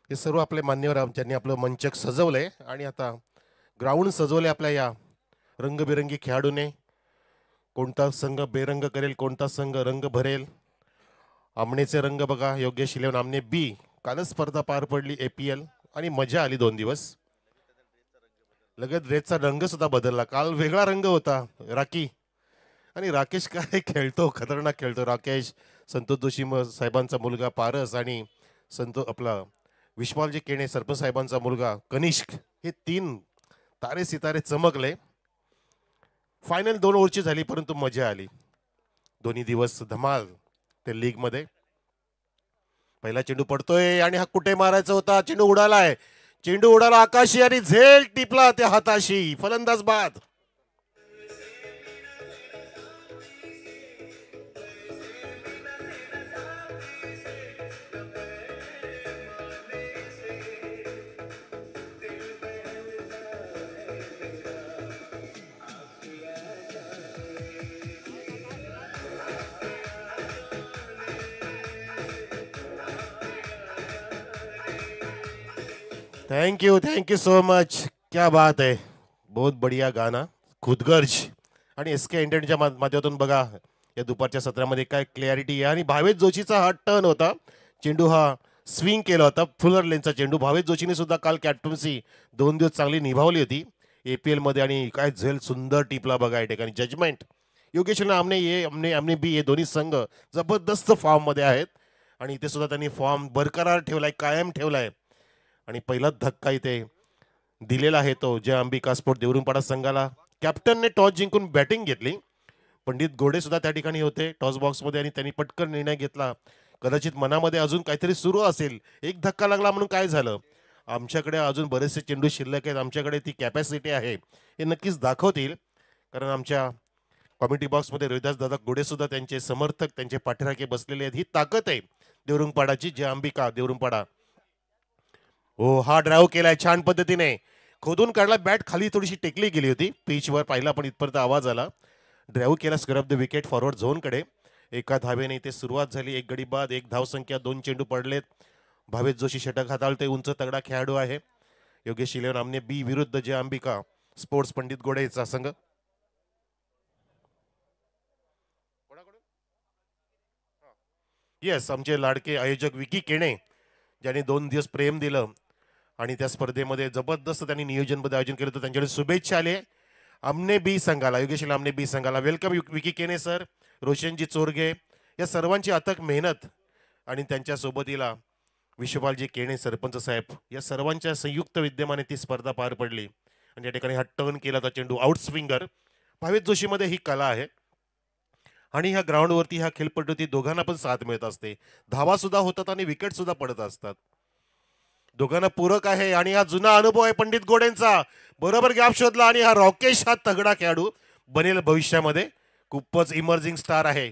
हे सर्व आपले मान्यवर ज्यांनी आपलं मंचक सजवलंय आणि आता ग्राउंड सजवले आपल्या या रंगबिरंगी खेळाडूने. कोणता संघ बेरंग करेल, कोणता संघ रंग भरेल. आमनेचे रंग बघा, योगेश इलेवन आमने बी. कालच स्पर्धा पार पडली APL आणि मजा आली 2 दिवस. लगेच ड्रेसचा रंग सुद्धा बदलला. काल वेगळा रंग होता राखी. आणि राकेश काय खेळतो, खतरनाक खेळतो राकेश. संतोष जोशी साहेबांचा मुलगा पारस आणि आपला विश्वालजी केणे सरपंच साहेबांचा मुलगा कनिष्क, हे 3 तारे सितारे चमकले. फायनल 2 ओव्हरची झाली परंतु मजा आली. दोन्ही दिवस धमाल ते लीग मध्ये. पहिला चेंडू पडतोय आणि हा कुठे मारायचा होता, चेंडू उडालाय. चेंडू उडाला आकाशी आणि झेल टिपला त्या हाताशी. फलंदाज बाद. Thank you so much. क्या बात है. बहुत बढ़िया गाना. खुदगर्ज आणि SK एंटरटेनच्या माध्यमातून बघा या दुपारच्या सत्रामध्ये काय क्लॅरिटी आहे. आणि भावेश जोशीचा हा टर्न होता. चेंडू हा स्विंग केला होता, फुलर लेनचा चेंडू. भावेश जोशीने सुद्धा काल कॅप्टन्सी 2 दिवस चांगली निभावली होती APL मध्ये आणि काय झेल सुंदर टिपला बघा या ठिकाणी. जजमेंट योगेश आमने बी हे दोन्ही संघ जबरदस्त फॉर्म मध्ये आहेत आणि इथे सुद्धा त्यांनी फॉर्म बरकरार ठेवलाय, कायम ठेवलाय. आणि पहिलाच धक्का इथे दिलेला आहे तो जय अंबिका स्पोर्ट देवरुंगपाडा संघाला. कॅप्टनने टॉस जिंकून बॅटिंग घेतली. पंडित घोडे सुद्धा त्या ठिकाणी होते टॉस बॉक्समध्ये आणि त्यांनी पटकन निर्णय घेतला. कदाचित मनामध्ये अजून काहीतरी सुरू असेल. एक धक्का लागला म्हणून काय झालं, आमच्याकडे अजून बरेचसे चेंडू शिल्लक आहेत, आमच्याकडे ती कॅपॅसिटी आहे, हे नक्कीच दाखवतील. कारण आमच्या कॉमेडी बॉक्समध्ये रोहिदास दादा घोडे सुद्धा त्यांचे समर्थक त्यांचे पाठीराखे बसलेले आहेत. ही ताकद आहे देवरुंगपाडाची. जय अंबिका देवरुंगपाडा. हो, हा ड्राईव्ह केलाय छान पद्धतीने. खोदून काढला, बॅट खाली थोडीशी टेकली गेली होती पिचवर, पाहिला पण इथपर्यंत आवाज आला. ड्राईव्ह केला square of the wicket forward झोनकडे. एका धावेने इथे सुरुवात झाली. 1 गडी बाद, 1 धावसंख्या, 2 चेंडू पडलेत. भावेश जोशी षटक हाताळते, उंच तगडा खेळाडू आहे. योगेश इलेवन आमने बी विरुद्ध जय अंबिका स्पोर्ट्स पंडित गोडेचा संघ. येस, आमचे लाडके आयोजक विकी केणे ज्यांनी 2 दिवस प्रेम दिलं आणि त्या स्पर्धेमध्ये जबरदस्त त्यांनी नियोजनबद्ध आयोजन केलं होतं. त्यांच्याकडे शुभेच्छा आले आमने बी संघाला, योगेश आमने बी संघाला. वेलकम विकी केने सर, रोशनजी चोरगे, या सर्वांची अथक मेहनत आणि त्यांच्या सोबतीला विश्वपालजी केणे सरपंच साहेब, या सर्वांच्या संयुक्त विद्यमाने ती स्पर्धा पार पडली. आणि या ठिकाणी हा टर्न केला होता चेंडू आउट स्विंगर. भावेश जोशीमध्ये ही कला आहे आणि ह्या ग्राउंडवरती ह्या खेळपद्धती दोघांना पण साथ मिळत असते. धावा सुद्धा होतात आणि विकेट सुद्धा पडत असतात. दोघांना पूरक आहे आणि हा जुना अनुभव आहे पंडित गोडेंचा. बरोबर गॅप शोधला आणि हा राकेश हा तगडा खेळाडू बनेल भविष्यामध्ये. खूपच इमर्जिंग स्टार आहे.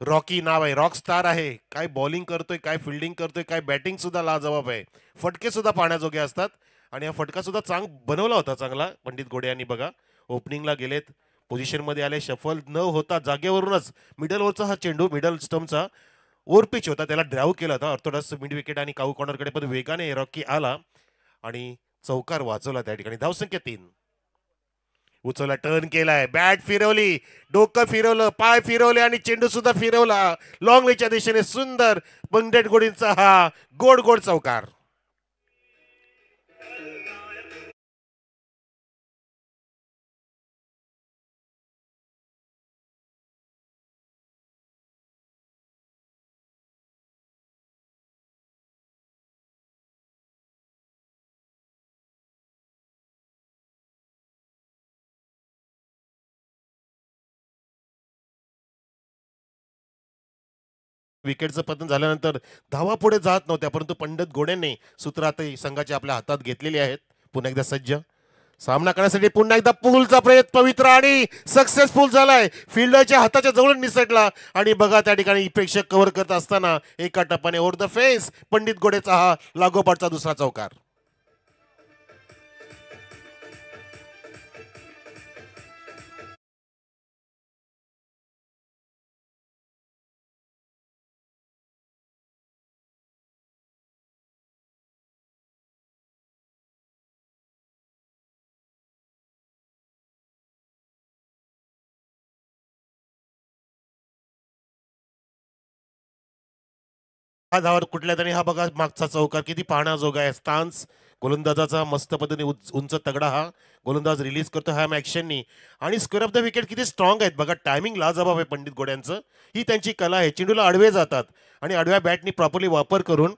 रॉकी नाव आहे, रॉक स्टार आहे. काय बॉलिंग करतोय, काय फिल्डिंग करतोय, काय बॅटिंग सुद्धा लाजवाब आहे. फटके सुद्धा पाण्याजोगे असतात आणि हा फटका सुद्धा बनवला होता चांगला पंडित गोडे यांनी बघा. ओपनिंगला गेलेत, पोझिशनमध्ये आले, शफल न होता जागेवरूनच मिडल ओव्हरचा हा चेंडू मिडल स्टम्पचा ओव्हर पिच होता, त्याला ड्राईव्ह केला होता ऑर्थोडॉक्स मिड विकेट आणि काऊ कॉर्नरकडे. पण वेगाने रॉकी आला आणि चौकार वाचवला त्या ठिकाणी. धावसंख्या 3. उचलला, टर्न केलाय, बॅट फिरवली, डोकं फिरवलं, पाय फिरवले आणि चेंडू सुद्धा फिरवला लॉंग वेच्या दिशेने. सुंदर पंडित गोडींचा हा गोड गोड चौकार. विकेटचं पतन झाल्यानंतर धावा पुढे जात नव्हत्या, परंतु पंडित घोड्यांनी सूत्र आता संघाचे आपल्या हातात घेतलेली आहेत. पुन्हा एकदा सज्ज सामना करण्यासाठी. पुन्हा एकदा पूलचा प्रयत्न पवित्र आणि सक्सेसफुल झालाय. फिल्डरच्या हाताच्या जवळून निसटला आणि बघा त्या ठिकाणी प्रेक्षक कव्हर करत असताना एका टप्प्याने ओव्हर द फेस पंडित घोडेचा हा लागोपाठचा दुसरा चौकार. हा धावा कुठल्या तरी, हा बघा मागचा चौकार किती पाहण्याजोगा आहे. स्टान्स गोलंदाजाचा मस्त पद्धतीने उंच तगडा हा गोलंदाज रिलीज करतो हॅम ॲक्शननी. आणि स्क्वेअर ऑफ द विकेट किती स्ट्रॉंग आहेत बघा. टायमिंग लाजबाब आहे पंडित घोड्यांचं. ही त्यांची कला आहे. चेंडूला आडवे जातात आणि आडव्या बॅटनी प्रॉपरली वापर करून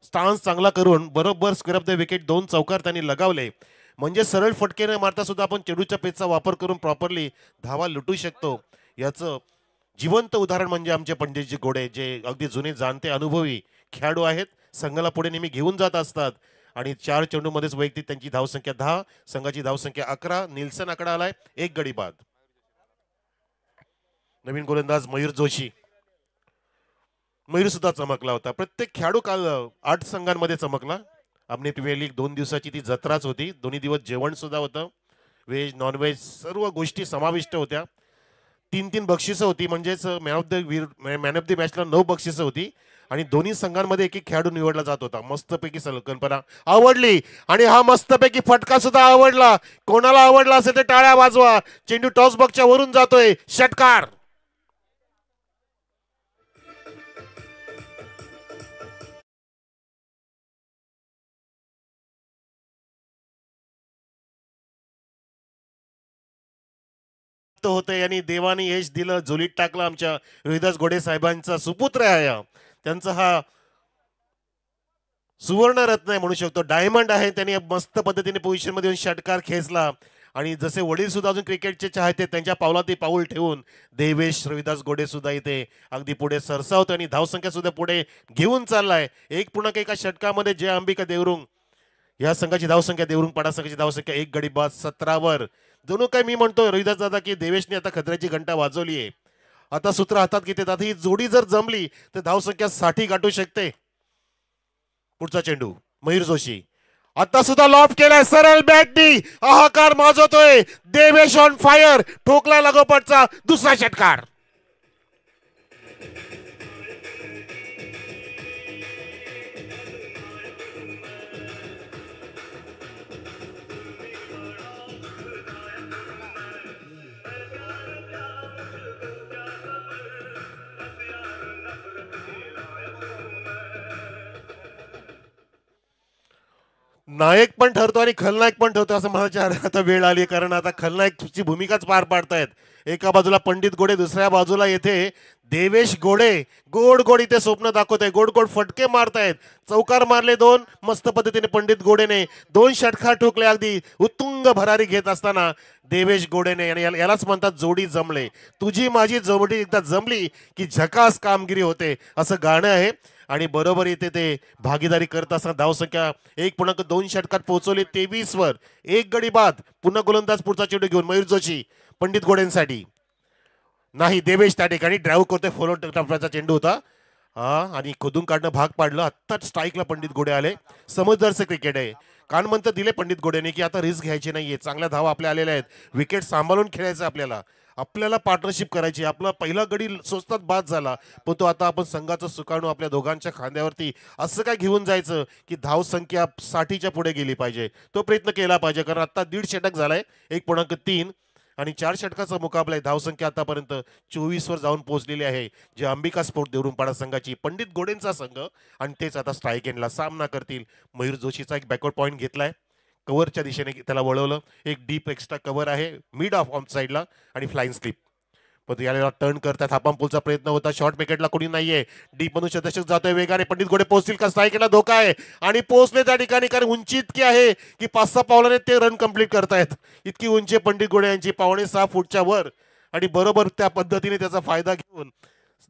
स्टान्स चांगला करून बरोबर स्क्वेअर ऑफ द विकेट 2 चौकार त्यांनी लगावले. म्हणजे सरळ फटके न मारता सुद्धा आपण चेंडूच्या पेचचा वापर करून प्रॉपरली धावा लुटू शकतो. याचं जिवंत उदाहरण म्हणजे आमचे पंडितजी घोडे, जे अगदी जुने जाणते अनुभवी खेळाडू आहेत. संघाला पुढे नेहमी घेऊन जात असतात. आणि 4 चेंडूमध्येच वैयक्तिक त्यांची धावसंख्या 10, संघाची धावसंख्या 11. निल्सन आकडा आलाय 1 गडी बाद. नवीन गोलंदाज मयूर जोशी. मयूर सुद्धा चमकला होता. प्रत्येक खेळाडू काल 8 संघांमध्ये चमकला. आमने प्रीमियर लीग 2 दिवसाची ती जत्राच होती. दोन्ही दिवस जेवण सुद्धा होतं. व्हेज नॉनव्हेज सर्व गोष्टी समाविष्ट होत्या. 3-3 बक्षिसं होती. म्हणजेच मॅन ऑफ द मॅचला 9 बक्षिसं होती. आणि दोन्ही संघांमध्ये एक एक खेळाडू निवडला जात होता. मस्तपैकी संकल्पना आवडली. आणि हा मस्तपैकी फटका सुद्धा आवडला. कोणाला आवडला असेल ते टाळ्या वाजवा. चेंडू टॉस बॉक्सच्या वरून जातोय. षटकार. होते आणि देवाने यश दिलं, झोलीत टाकलं. आमच्या रोहिदास घोडे साहेबांचा सुपुत्र आहे हा. त्यांचा हा सुवर्ण रत्न आहे म्हणू शकतो. डायमंड आहे. त्यांनी मस्त पद्धतीने पोझिशनमध्ये येऊन षटकार खेचला. आणि जसे वडील सुद्धा अजून क्रिकेटचे चाहते, त्यांच्या पावलात पाऊल ठेवून देवेश रविदास घोडे सुद्धा इथे अगदी पुढे सरसावतो आणि धावसंख्या सुद्धा पुढे घेऊन चाललाय. 1.1 षटकामध्ये जय अंबिका देवरुंग या संघाची धावसंख्या, देवरुंग पाडा संघाची धावसंख्या 1 गडी बाद 17 वर. जणू काय मी म्हणतो रोहिदास दादा की देवेशने आता खतऱ्याची घंटा वाजवली आहे. आता सूत्र हातात घेतात. आता ही जोडी जर जमली तर धावसंख्या 60 गाठू शकते. पुढचा चेंडू मयूर जोशी. आता सुद्धा लॉफ्ट केलाय सरळ बॅटनी. हाहाकार माजवतोय. Devesh on fire. ठोकला लागोपाठचा दुसरा षटकार. नायक पण ठरतो आणि खलनायक पण ठरतो असं म्हणायची आता वेळ आली. कारण आता खलनायकची भूमिकाच पार पाडतायत. एका बाजूला पंडित घोडे, दुसऱ्या बाजूला येथे देवेश घोडे गोड गोड इथे स्वप्न दाखवत आहे. गोड गोड फटके मारतायत. चौकार मारले 2 मस्त पद्धतीने पंडित घोडेने. 2 षटकार ठोकले अगदी उत्तुंग भरारी घेत असताना देवेश घोडेने. आणि यालाच म्हणतात जोडी जमले. तुझी माझी जोडी एकदा जमली की झकास कामगिरी होते असं गाणं आहे. आणि बरोबर इथे ते भागीदारी करत असताना धावसंख्या 1.2 षटकात पोहोचवली 23 वर. 1 गडी बाद. पुन्हा गोलंदाज पुढचा चेंडू घेऊन मयूर जोशी पंडित घोडेंसाठी. नाही, देवेश त्या ठिकाणी ड्राईव्ह करतोय. फॉलो टप्प्याचा चेंडू होता हा आणि खोदून काढणं भाग पाडलं. आत्ताच स्ट्राईकला पंडित घोडे आले. समजदारचं क्रिकेट आहे. कान म्हणतं दिले पंडित घोडेने की आता रिस्क घ्यायची नाहीये. चांगल्या धावा आपल्या आलेल्या आहेत. विकेट सांभाळून खेळायचं आपल्याला. आपल्याला पार्टनरशिप करायची. आपला पहिला गडी स्वस्तात बाद झाला, पण तो आता आपण संघाचं सुकाणू आपल्या दोघांच्या खांद्यावरती असं काय घेऊन जायचं की धावसंख्या 60च्या पुढे गेली पाहिजे. तो प्रयत्न केला पाहिजे. कारण आता 1.5 षटक झालाय. 1.3 आणि 4 षटकाचा मुकाबला आहे. धावसंख्या आतापर्यंत 24 वर जाऊन पोहोचलेली आहे. जे अंबिका स्पोर्ट देवरुंगपाडा संघाची पंडित घोडेंचा संघ. आणि तेच आता स्ट्राईक एंडला सामना करतील. मयूर जोशीचा एक बॅकवर्ड पॉईंट घेतलाय. कव्हरच्या दिशेने त्याला वळवलं. एक डीप एक्स्ट्रा कव्हर आहे मिड ऑफ ऑन साईडला आणि फ्लाइंग स्लिप. पण याला टर्न करतात. हापांपूलचा प्रयत्न होता. शॉर्ट विकेटला कोणी नाहीये. डीप मधून शतक जातोय वेगाने. पंडित घोडे पोहोचतील का? स्ट्राईकला धोका आहे आणि पोहोचले त्या ठिकाणी. कारण उंची इतकी आहे की 5-6 पावलाने ते रन कंप्लीट करतायत. इतकी उंची पंडित घोडे यांची 5.5 फूटच्या वर. आणि बरोबर त्या पद्धतीने त्याचा फायदा घेऊन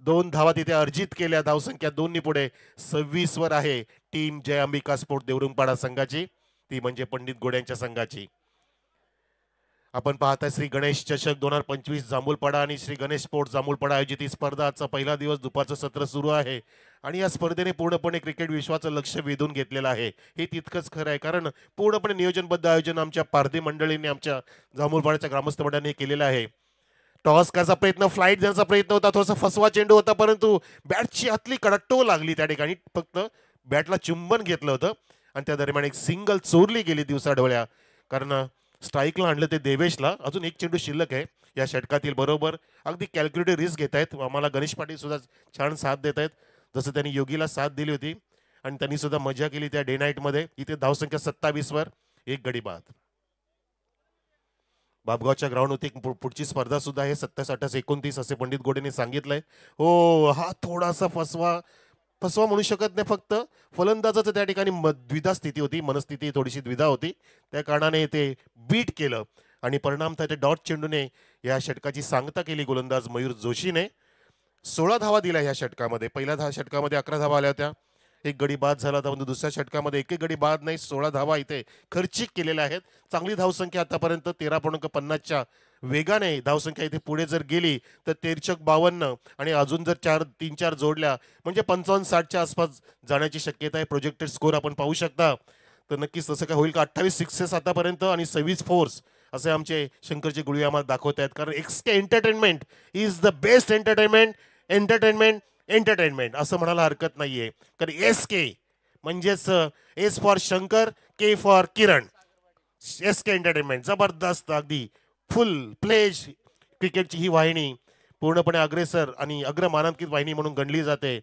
2 धावा तिथे अर्जित केल्या. धावसंख्या 2 पुढे 26 वर आहे टीम जय अंबिका स्पोर्ट देवरुंगपाडा संघाची. ती म्हणजे पंडित घोड्यांच्या संघाची. आपण पाहताय श्री गणेश चषक 2025 जांभूलपाडा आणि श्री गणेश स्पोर्ट जांभूलपाडा आयोजित ही स्पर्धा. आजचा पहिला दिवस, दुपारचं सत्र सुरू आहे. आणि या स्पर्धेने पूर्णपणे क्रिकेट विश्वाचं लक्ष वेधून घेतलेलं आहे. हे तितकंच खरं आहे. कारण पूर्णपणे नियोजनबद्ध आयोजन आमच्या पारधी मंडळींनी, आमच्या जांभूलपाड्याच्या ग्रामस्थ मंडळाने केलेलं आहे. टॉस करायचा प्रयत्न, फ्लाईट देण्याचा प्रयत्न होता. थोडासा फसवा चेंडू होता, परंतु बॅटची आतली कडट्टो लागली त्या ठिकाणी. फक्त बॅटला चुंबन घेतलं होतं आणि त्या दरम्यान एक सिंगल चोरली गेली दिवसाढवळ्या. कारण स्ट्राईकला आणलं ते देवेशला. अजून एक चेंडू शिल्लक आहे या षटकातील. बरोबर अगदी कॅल्क्युलेटेड रिस्क घेत आहेत. आम्हाला गणेश पाटील सुद्धा छान साथ देत आहेत. जसं त्यांनी योगीला साथ दिली होती आणि त्यांनी सुद्धा मजा केली त्या डे नाईटमध्ये. इथे धावसंख्या 27 वर 1 गडी बाद. बाबगावच्या ग्राउंड होती पुढची स्पर्धा सुद्धा आहे 27, 28, 29 असे पंडित गोडेने सांगितलंय. हो, हा थोडासा फसवा म्हणू शकत नाही, फक्त फलंदाजाचं त्या ठिकाणी द्विधा स्थिती होती, मनस्थिती थोडीशी द्विधा होती, त्या कारणाने ते बीट केलं आणि परिणामतः ते डॉट चेंडूने या षटकाची सांगता केली गोलंदाज मयूर जोशीने. 16 धावा दिल्या ह्या षटकामध्ये. पहिल्या षटकामध्ये 11 धावा आल्या होत्या, 1 गडी बाद झाला होता. म्हणजे दुसऱ्या षटकामध्ये 1 गडी बाद नाही, 16 धावा इथे खर्चिक केलेल्या आहेत. चांगली धावसंख्या आतापर्यंत 13.50च्या वेगाने धावसंख्या इथे पुढे जर गेली तर 53-52 आणि अजून जर 3-4 जोडल्या म्हणजे 55-60च्या आसपास जाण्याची शक्यता आहे. प्रोजेक्टेड स्कोर आपण पाहू शकता. तर नक्कीच तसं काय होईल का? 28 सिक्सेस आतापर्यंत आणि 26 फोर्स असे आमचे शंकरजी गुळी आम्हाला दाखवत आहेत. कारण SK entertainment is the best entertainment असं म्हणायला हरकत नाहीये. कारण SK म्हणजेच S for Shankar, K for Kiran. SK entertainment जबरदस्त, अगदी फुल प्लेज क्रिकेटची ही वाहिनी पूर्णपणे अग्रेसर आणि अग्रमानांकित वाहिनी म्हणून गणली जाते.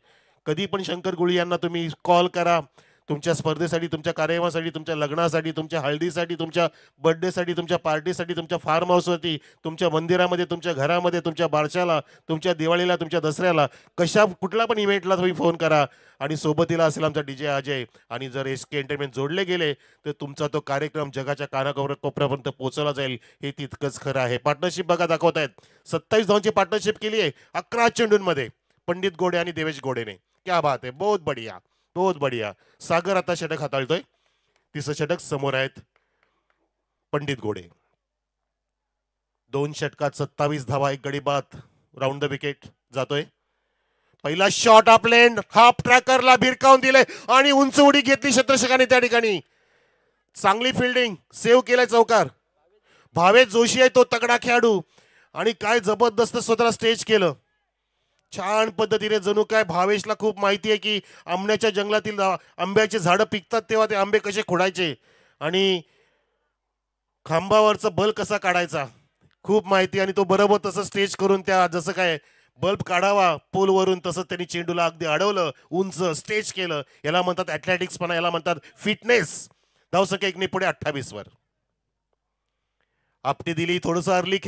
कधी पण शंकर गुळी यांना तुम्ही कॉल करा, तुमच्या स्पर्धेसाठी, तुमच्या कार्यक्रमासाठी, तुमच्या लग्नासाठी, तुमच्या हळदीसाठी, तुमच्या बर्थडेसाठी, तुमच्या पार्टीसाठी, तुमच्या फार्म हाऊसवरती, तुमच्या मंदिरामध्ये, तुमच्या घरामध्ये, तुमच्या बारशाला, तुमच्या दिवाळीला, तुमच्या दसऱ्याला, कुठला पण इव्हेंटला तुम्ही फोन करा आणि सोबतीला असेल आमचा DJ अजय. आणि जर SK एंटरटेनमेंट जोडले गेले तर तुमचा तो कार्यक्रम जगाच्या कोपऱ्यापर्यंत पोहोचवला जाईल, हे तितकंच खरं आहे. पार्टनरशिप बघा दाखवत आहेत. 27 धावांची पार्टनरशिप केली आहे 11 चेंडूंमध्ये पंडित गोडे आणि देवेश गोडेने. क्या बात आहे, बहुत बढ़िया, बहुत बढ़िया. सागर आता षटक हाताळतोय. तिसरं षटक समोर आहेत पंडित गोडे. 2 षटकात 27 धावा, 1 गडी बाद, राऊंड द विकेट जातोय. पहिला शॉट ऑफ लेंड, हाफ ट्रॅकरला भिरकावून दिले आणि उंच उडी घेतली क्षेत्ररक्षकाने. त्या ठिकाणी चांगली फिल्डिंग, सेव्ह केलाय चौकार. भावेश जोशी आहे तो तगडा खेळाडू आणि काय जबरदस्त स्वतःला स्टेज केलं छान पद्धतीने. जणू काय भावेशला खूप माहिती आहे की आंब्याच्या जंगलातील आंब्याचे झाडं पिकतात तेव्हा ते आंबे कसे खोडायचे आणि खांबावरचा बल्ब कसा काढायचा खूप माहिती. आणि तो बरोबर तसं स्टेज करून त्या जसं काय बल्ब काढावा पोलवरून तसं त्यांनी चेंडूला अगदी अडवलं, उंच स्टेज केलं. याला म्हणतात ॲथलेटिक्सपणा, याला म्हणतात फिटनेस. धावसंख्या 1 ने पुढे 28 वर. आपटी दिली, थोडंसं अर्ली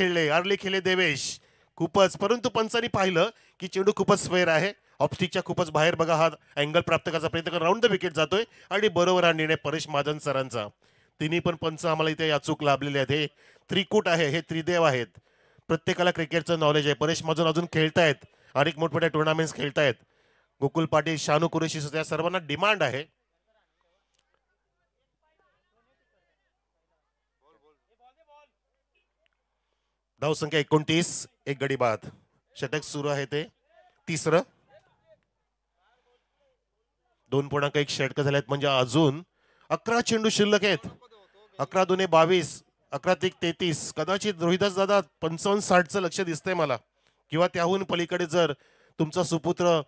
खेळले देवेश खूपच, परंतु पंचांनी पाहिलं की चेंडू खूपच स्क्वेअर आहे, ऑफस्टिकच्या खूपच बाहेर. बघा हा अँगल प्राप्त करायचा प्रयत्न कर, राऊंड द विकेट जातोय आणि बरोबर हा निर्णय परेश महाजन सरांचा. तिन्ही पण पंच आम्हाला इथे अचूक लाभलेले आहेत. हे त्रिकूट आहे, हे त्रिदेव आहेत. प्रत्येकाला क्रिकेटचं नॉलेज आहे. परेश महाजन अजून खेळतायत, अनेक मोठमोठ्या टुर्नामेंट्स खेळतायत. गोकुल पाटील, शानू कुरेशी सुद्धा, सर्वांना डिमांड आहे. धावसंख्या 29, 1 गडी बाद. षटक सुरू आहे ते तिसरं. 2.1 षटकं झालेत म्हणजे अजून 11 चेंडू शिल्लक आहेत. 11 दुने 22, 11 त्रिक 33. कदाचित रोहिदास दादा 55-60चं लक्ष दिसतंय मला, किंवा त्याहून पलीकडे जर तुमचा सुपुत्र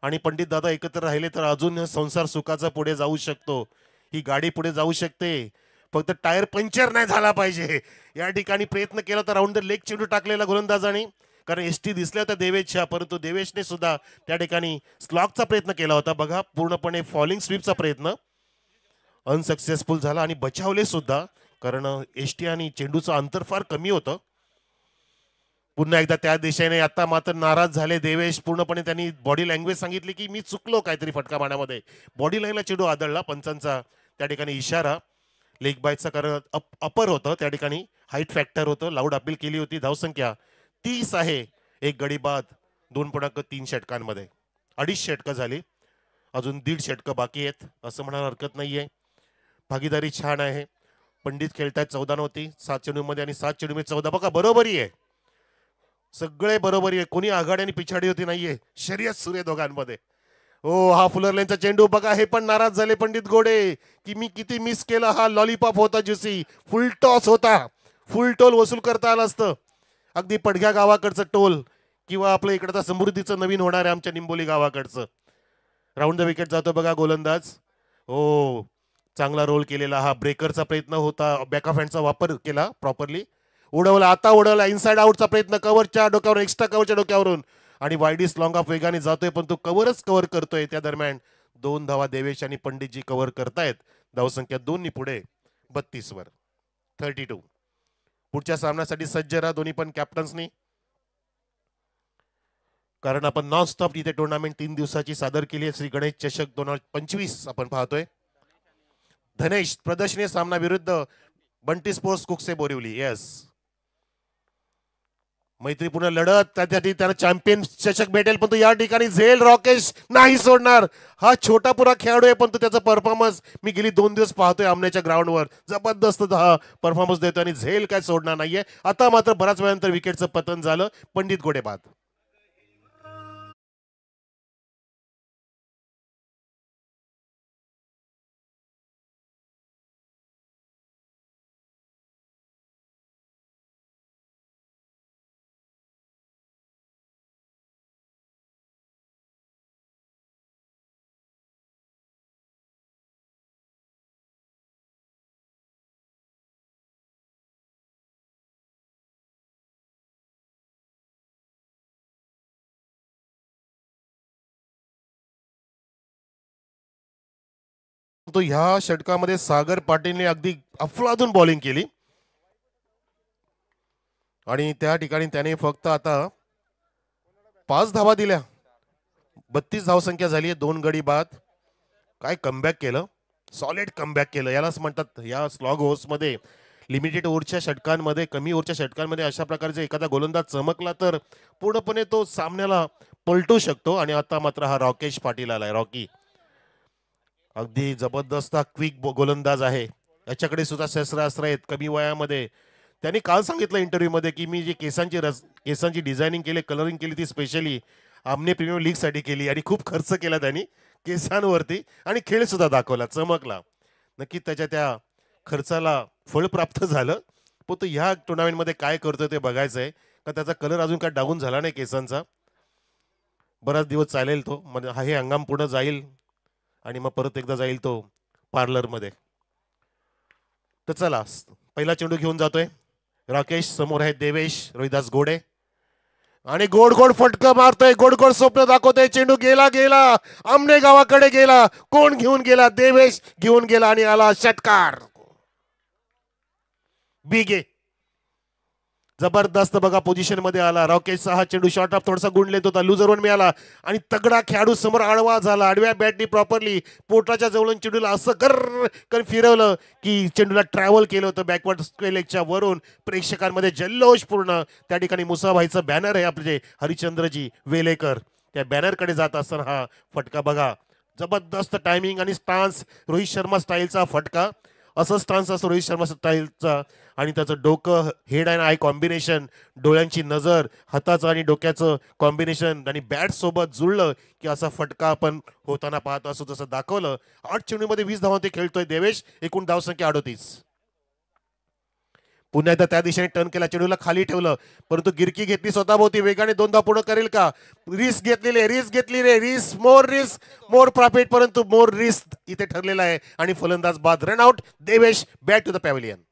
आणि पंडित दादा एकत्र राहिले तर अजून संसार सुखाचा पुढे जाऊ शकतो. ही गाडी पुढे जाऊ शकते, फक्त टायर पंक्चर नाही झाला पाहिजे. या ठिकाणी प्रयत्न केला तर राऊंड द लेग चेंडू टाकलेला गोलंदाजाने, कारण ST दिसल्या होत्या देवेशच्या, परंतु देवेशने सुद्धा त्या ठिकाणी स्लॉगचा प्रयत्न केला होता. बघा पूर्णपणे फॉलिंग स्वीपचा प्रयत्न अनसक्सेसफुल झाला आणि बचावले सुद्धा, कारण ST आणि चेंडूचं अंतर फार कमी होतं. पुन्हा एकदा त्या दिशेने आता मात्र नाराज झाले देवेश. पूर्णपणे त्यांनी बॉडी लँग्वेज सांगितली की मी चुकलो काहीतरी फटका मारण्यामध्ये. बॉडी लाईनला चेंडू आदळला. पंचांचा त्या ठिकाणी इशारा लेग बायचा, कारण अपर होतं त्या ठिकाणी, हाईट फॅक्टर होतं. लाऊड अपील केली होती. धावसंख्या 30 आहे, 1 गडी बाद, 2.3 षटकांमध्ये. 2.5 षटकं झाली, अजून 1.5 षटकं बाकी आहेत असं म्हणायला हरकत नाहीये. भागीदारी छान आहे. पंडित खेळतायत 14 नव्हती 7 चेंडूमध्ये आणि 7 चेंडूमध्ये 14. बघा बरोबरी आहे, सगळे बरोबरी आहे, कोणी आघाडी आणि पिछाडी होती नाहीये. शर्यत सुरू आहे दोघांमध्ये. हो, हा फुलरलेनचा चेंडू बघा. हे पण नाराज झाले पंडित गोडे की मी किती मिस केला. हा लॉलीपॉप होता ज्युसी, फुल टॉस होता, फुल टोल वसूल करता आलं असतं. अगदी पडघ्या गावाकडचं टोल, किंवा आपलं इकडचं समृद्धीचं नवीन होणार आहे आमच्या निंबोली गावाकडचं. राऊंड द विकेट जातो बघा गोलंदाज. हो, चांगला रोल केलेला. हा ब्रेकरचा प्रयत्न होता, बॅक ऑफ हँडचा वापर केला प्रॉपरली. उडवला, आता उडवला, इनसाइड आउटचा प्रयत्न, कव्हरच्या डोक्यावरून, एक्स्ट्रा कव्हरच्या डोक्यावरून, आणि वायडीस लॉंग ऑफ वेगाने जातोय पण तो कव्हर करतोय. त्या दरम्यान 2 धावा देवेश आणि पंडितजी कव्हर करतायत. धावसंख्या 2 पुढे 32 वर 32. पुढच्या सामन्यासाठी सज्ज राहा दोन्ही पण कॅप्टन्सनी, कारण आपण नॉन स्टॉप इथे टुर्नामेंट 3 दिवसाची सादर केली आहे. श्री गणेश चषक 2025 आपण पाहतोय. धनेश प्रदर्शनीय सामना विरुद्ध बंटी स्पोर्ट्स कुकसे बोरिवली. येस, मैत्रीपूर्ण लढत, त्यासाठी त्याला चॅम्पियन चषक भेटेल. पण तो या ठिकाणी झेल राकेश नाही सोडणार. हा छोटा पुरा खेळाडू आहे पण तो त्याचा परफॉर्मन्स मी गेली 2 दिवस पाहतोय आमण्याच्या ग्राउंडवर, जबरदस्त हा परफॉर्मन्स देतो आणि झेल काय सोडणार नाहीये. आता मात्र बराच वेळानंतर विकेटचं पतन झालं. पंडित गोडे बाद. तो ह्या षटकामध्ये सागर पाटीलने अगदी अफलातून बॉलिंग केली आणि त्या ठिकाणी त्याने फक्त आता 5 धावा दिल्या. 32 धावसंख्या झाली आहे. 2 गडी बाद. काय कमबॅक केलं, सॉलिड कमबॅक केलं. यालाच म्हणतात या स्लॉग होर्स मध्ये, लिमिटेड ओव्हरच्या षटकांमध्ये, कमी ओव्हरच्या षटकांमध्ये अशा प्रकारचे एखादा गोलंदाज चमकला तर पूर्णपणे तो सामन्याला पलटू शकतो. आणि आता मात्र हा राकेश पाटील आलाय. रॉकी अगदी जबरदस्त क्विक गोलंदाज आहे. याच्याकडे सुद्धा शस्त्रास्त्र आहेत कमी वयामध्ये. त्यांनी काल सांगितलं इंटरव्ह्यू मध्ये की मी जे केसांची डिझायनिंग केली, कलरिंग केली ती स्पेशली आमने प्रीमियर लीग साठी केली आणि खूप खर्च केला त्यांनी केसांवरती आणि खेळ सुद्धा दाखवला, चमकला. नक्की त्याच्या त्या खर्चाला फळ प्राप्त झालं. पण तो ह्या टुर्नामेंटमध्ये काय करतोय ते बघायचंय, का त्याचा कलर अजून काय डाऊन झाला नाही केसांचा. बराच दिवस चालेल तो, म्हणजे हा हे हंगाम पुढे जाईल आणि मग परत एकदा जाईल तो पार्लरमध्ये. तर चला पहिला चेंडू घेऊन जातोय राकेश. समोर आहे देवेश रोहिदास घोडे आणि गोड गोड फटका मारतोय, गोड गोड स्वप्न दाखवतोय. चेंडू गेला गेला आमने गावाकडे गेला. कोण घेऊन गेला? देवेश घेऊन गेला आणि आला षटकार. बिगे जबरदस्त बघा पोझिशन मध्ये आला राकेशचा हा चेंडू. शॉर्ट ऑफ थोडासा गुंडलेत होता, लुजरवर मिळाला आणि तगडा खेळाडू समोर आडवा झाला. आडव्या बॅटनी प्रॉपरली पोटाच्या जवळून चेंडूला असं कर फिरवलं की चेंडूला ट्रॅव्हल केलं होतं बॅकवर्ड स्क्वेअर लेगच्या वरून. प्रेक्षकांमध्ये जल्लोष पूर्ण. त्या ठिकाणी मुसाभाईचं बॅनर आहे आपले हरिश्चंद्रजी वेलेकर, त्या बॅनरकडे जात असताना हा फटका बघा. जबरदस्त टायमिंग आणि स्टान्स, रोहित शर्मा स्टाईलचा फटका. असं स्टान्स असतो रोहित शर्मा स्टाईलचा. आणि त्याचं डोकं, हेड अँड आय कॉम्बिनेशन, डोळ्यांची नजर, हाताचं आणि डोक्याचं कॉम्बिनेशन आणि बॅट सोबत जुळलं की असा फटका आपण होताना पाहतो. असं जसं दाखवलं. 8 चेंडूमध्ये 20 धावा ते खेळतोय देवेश. एकूण धावसंख्या 38. पुन्हा एकदा त्या दिशेने टर्न केला, चेंडूला खाली ठेवलं परंतु गिरकी घेतली स्वतःभोवती. वेगाने 2 धावा पूर्ण करेल का? रिस्क घेतली रे. रिस्क मोर प्रॉफिट, परंतु मोर रिस्क इथे ठरलेला आहे आणि फलंदाज बाद. Run out. Devesh back to the pavilion.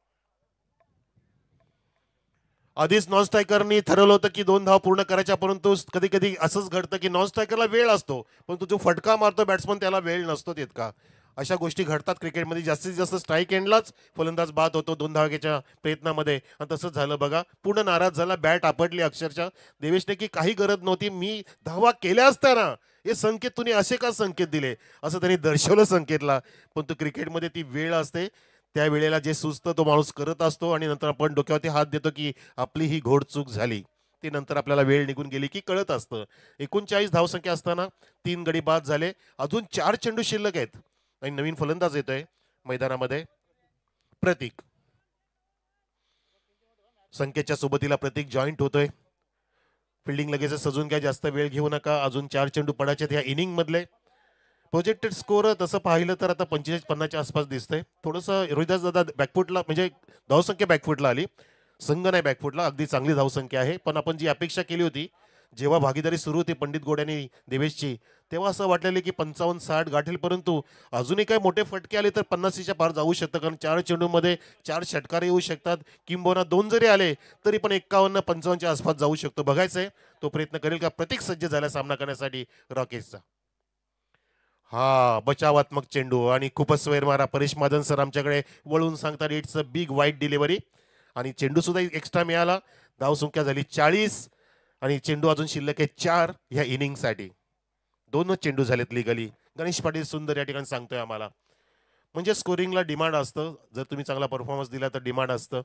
आधीच नॉन स्ट्रायकरनी ठरवलं होतं की 2 धावा पूर्ण करायच्या, परंतु कधी कधी असंच घडतं की नॉन स्ट्रायकरला वेळ असतो परंतु जो फटका मारतो बॅट्समन त्याला वेळ नसतो तितका. अशा गोष्टी घडतात क्रिकेटमध्ये. जास्तीत जास्त स्ट्राईक एंडलाच फलंदाज बाद होतो 2 धावाच्या प्रयत्नामध्ये. आणि तसंच झालं बघा. पूर्ण नाराज झाला, बॅट आपटली अक्षरशः देवेशने की काही गरज नव्हती, मी धावा केल्या असत्या ना. हे संकेत तुम्ही असे का संकेत दिले असं त्यांनी दर्शवलं संकेतला. पण तो क्रिकेटमध्ये ती वेळ असते, त्या वेळेला जे सुचतं तो माणूस करत असतो आणि नंतर आपण डोक्यावरती हात देतो की आपली ही घोडचूक झाली. ती नंतर आपल्याला वेळ निघून गेली की कळत असतं. 39 धावसंख्या असताना 3 गडी बाद झाले. अजून 4 चेंडू शिल्लक आहेत आणि नवीन फलंदाज येतोय मैदानामध्ये, प्रतीक. संकेतच्या सोबतीला प्रतीक जॉईंट होतोय. फिल्डिंग लगेच सजून घ्या, जास्त वेळ घेऊ नका. अजून 4 चेंडू पडायचे ह्या इनिंग मधले. प्रोजेक्टेड स्कोर तसं पाहिलं तर आता 45-50च्या आसपास दिसतंय. थोडंसं रोहिदास दादा बॅकफुटला, म्हणजे धावसंख्या बॅकफुटला आली, संघ नाही बॅकफुटला. अगदी चांगली धावसंख्या आहे पण आपण जी अपेक्षा केली होती जेव्हा भागीदारी सुरू होती पंडित गोडे आणि देवेशची, तेव्हा असं वाटलेलं की 55-60 गाठेल, परंतु अजूनही काही मोठे फटके आले तर 50च्या पार जाऊ शकतं, कारण 4 चेंडूमध्ये 4 षटकार येऊ शकतात. किंबहुना 2 जरी आले तरी पण 51-55च्या आसपास जाऊ शकतो. बघायचंय तो प्रयत्न करेल का, प्रतीक सज्ज झाला सामना करण्यासाठी रॉकेट्सचा. हा बचावात्मक चेंडू आणि खूपच स्वैर मारा. परेश मादन सर आमच्याकडे वळून सांगतात इट्स अ बिग वाईट डिलिव्हरी, आणि चेंडू सुद्धा एक्स्ट्रा मिळाला. धावसंख्या झाली 40 आणि चेंडू अजून शिल्लक आहे 4 ह्या इनिंगसाठी. दोनच चेंडू झालेत लिगली. गणेश पाटील सुंदर या ठिकाणी सांगतोय आम्हाला. म्हणजे स्कोरिंगला डिमांड असतं, जर तुम्ही चांगला परफॉर्मन्स दिला तर डिमांड असतं,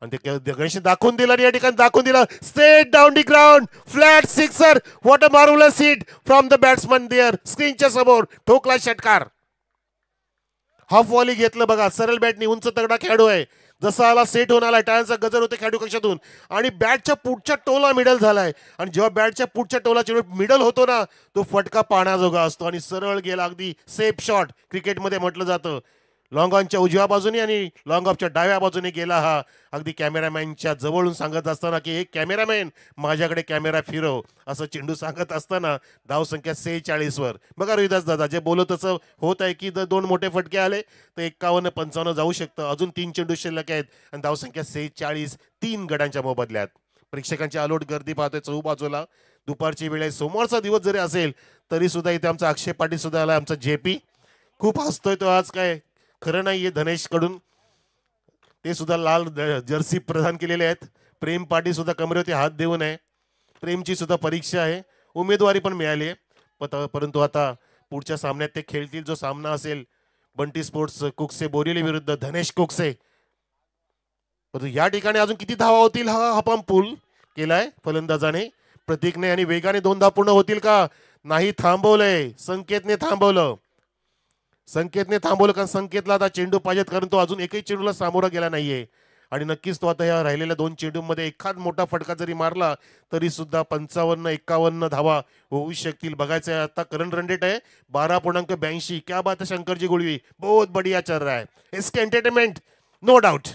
आणि ते गणेश दाखवून दिलं, या ठिकाणी दाखवून दिलं. Straight down the ground, flat sixer. What a marvellous hit from the batsman there. स्क्रीनच्या समोर ठोकला षटकार. हाफ वॉली घेतलं बघा, सरळ बॅटनी, उंच तगडा खेळाडू आहे. जसा आला सेट होऊन आला, टाळ्यांचा गजर होते खेळाडू कक्षातून, आणि बॅटच्या पुढच्या टोला मिडल झालाय. आणि जेव्हा बॅटच्या पुढच्या टोला मिडल होतो ना, तो फटका पाण्याजोगा असतो आणि सरळ गेला, अगदी सेफ शॉट क्रिकेटमध्ये म्हटलं जातं. लॉंग ऑनच्या उजव्या बाजूने आणि लॉंग ऑफच्या डाव्या बाजूने गेला हा. अगदी कॅमेरामॅनच्या जवळून सांगत असताना की एक कॅमेरामॅन माझ्याकडे कॅमेरा फिरव, असं चेंडू सांगत असताना धावसंख्या 46 वर. बघा रोहिदास दादा जे बोलत तसं होत आहे की जर 2 मोठे फटके आले तर 51-55 जाऊ शकतं. अजून 3 चेंडू शिल्लक आहेत आणि धावसंख्या 46, 3 गडांच्या मोबदल्यात. प्रेक्षकांची अलोट गर्दी पाहतोय चहूबाजूला. दुपारची वेळ आहे, सोमवारचा दिवस जरी असेल तरी सुद्धा इथे आमचा अक्षय पाटील सुद्धा आला, आमचा जेपी. खूप हसतोय तो आज, काय खरं नाहीये. धनेश कडून ते सुद्धा लाल जर्सी प्रदान केलेले आहेत. प्रेम पाटील सुद्धा कमरेवरती हात देऊन आहे. प्रेमची सुद्धा परीक्षा आहे, उमेदवारी पण मिळाली आहे. परंतु आता पुढच्या सामन्यात ते खेळतील. जो सामना असेल बंटी स्पोर्ट्स कुकसे बोरिवली विरुद्ध धनेश कुकसे. परंतु या ठिकाणी अजून किती धावा होतील, हा हपाम पूल केलाय फलंदाजाने प्रतीकने, आणि वेगाने 2 धावा पूर्ण होतील का, नाही, थांबवलंय संकेतने, थांबवलं. संकेतने थांबवलं, कारण संकेतला आता चेंडू पाहिजेत, कारण तो अजून एकही चेंडूला सामोरा गेला नाहीये. आणि नक्कीच तो आता या राहिलेल्या 2 चेंडूमध्ये एखाद मोठा फटका जरी मारला तरी सुद्धा 55-51 धावा होऊ शकतील. बघायचं आता करंट रन रेट आहे 12.82. क्या बात है शंकरजी गुळवी, बहुत बढ़िया चल रहा है. इसके एंटरटेनमेंट नो डाऊट.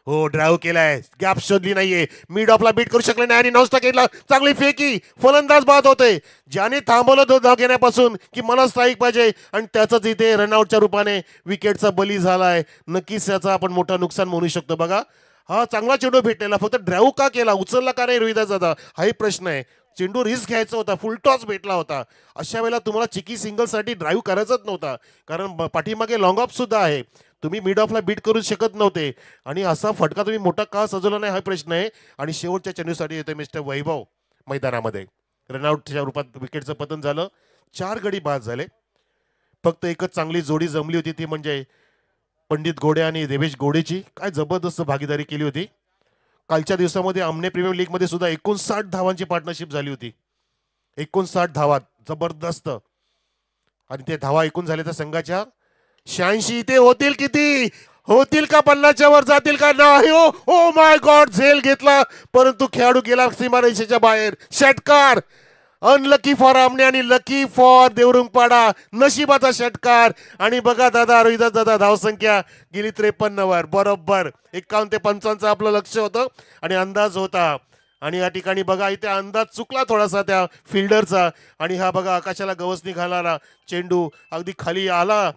हो, ड्राईव्ह केलाय, गॅप शोधली नाहीये, मिड ऑफला बीट करू शकले नाही आणि नॉस्टा केला. चांगली फेकी, फलंदाज बाद होते. ज्याने थांबवलं तो धाव घेण्यापासून की मला स्ट्राईक पाहिजे, आणि त्याचाच इथे रनआउटच्या रूपाने विकेटचा बली झालाय. नक्कीच त्याचा आपण मोठं नुकसान म्हणू शकतो. बघा, हा चांगला चेंडू भेटलेला, फक्त ड्राईव्ह का केला, उचलला का नाही रोहिदास दादा, हाही प्रश्न आहे. चेंडू रिस्क घ्यायचा होता, फुल टॉस भेटला होता. अशा वेळेला तुम्हाला चिकी सिंगलसाठी ड्राईव्ह करायचाच नव्हता, कारण पाठीमागे लॉंग ऑफ सुद्धा आहे. तुम्ही मिड ऑफला बीट करू शकत नव्हते, आणि असा फटका तुम्ही मोठा का सजवला नाही हा प्रश्न आहे. आणि शेवटच्या चेंडूसाठी येतोय मिस्टर वैभव मैदानामध्ये. रनआउटच्या रूपात विकेटचं पतन झालं. 4 गडी बाद झाले. फक्त एकच चांगली जोडी जमली होती, ती म्हणजे पंडित घोडे आणि देवेश घोडेची. काय जबरदस्त भागीदारी केली होती. कालच्या दिवसामध्ये आमने प्रीमियर लीग मध्ये सुद्धा 59 धावांची पार्टनरशिप झाली होती. 59 धावा, जबरदस्त. आणि ते धावा ऐकून झाले तर संघाच्या 86. इथे होतील किती, होतील का 50च्या वर जातील का, नाही. ओ माय गॉड, झेल घेतला परंतु खेळाडू गेला सीमारेषेच्या बाहेर. षटकार, अनलकी फॉर आमने आणि लकी फॉर देवरुंगपाडा. नशिबाचा षटकार. आणि बघा दादा, रोहिदास दादा, धावसंख्या गेली 53 वर. बरोबर 51 ते 55 आपलं लक्ष होतं आणि अंदाज होता. आणि या ठिकाणी बघा, इथे अंदाज चुकला थोडासा त्या फिल्डरचा. आणि हा बघा आकाशाला गवसणी घालणारा चेंडू अगदी खाली आला,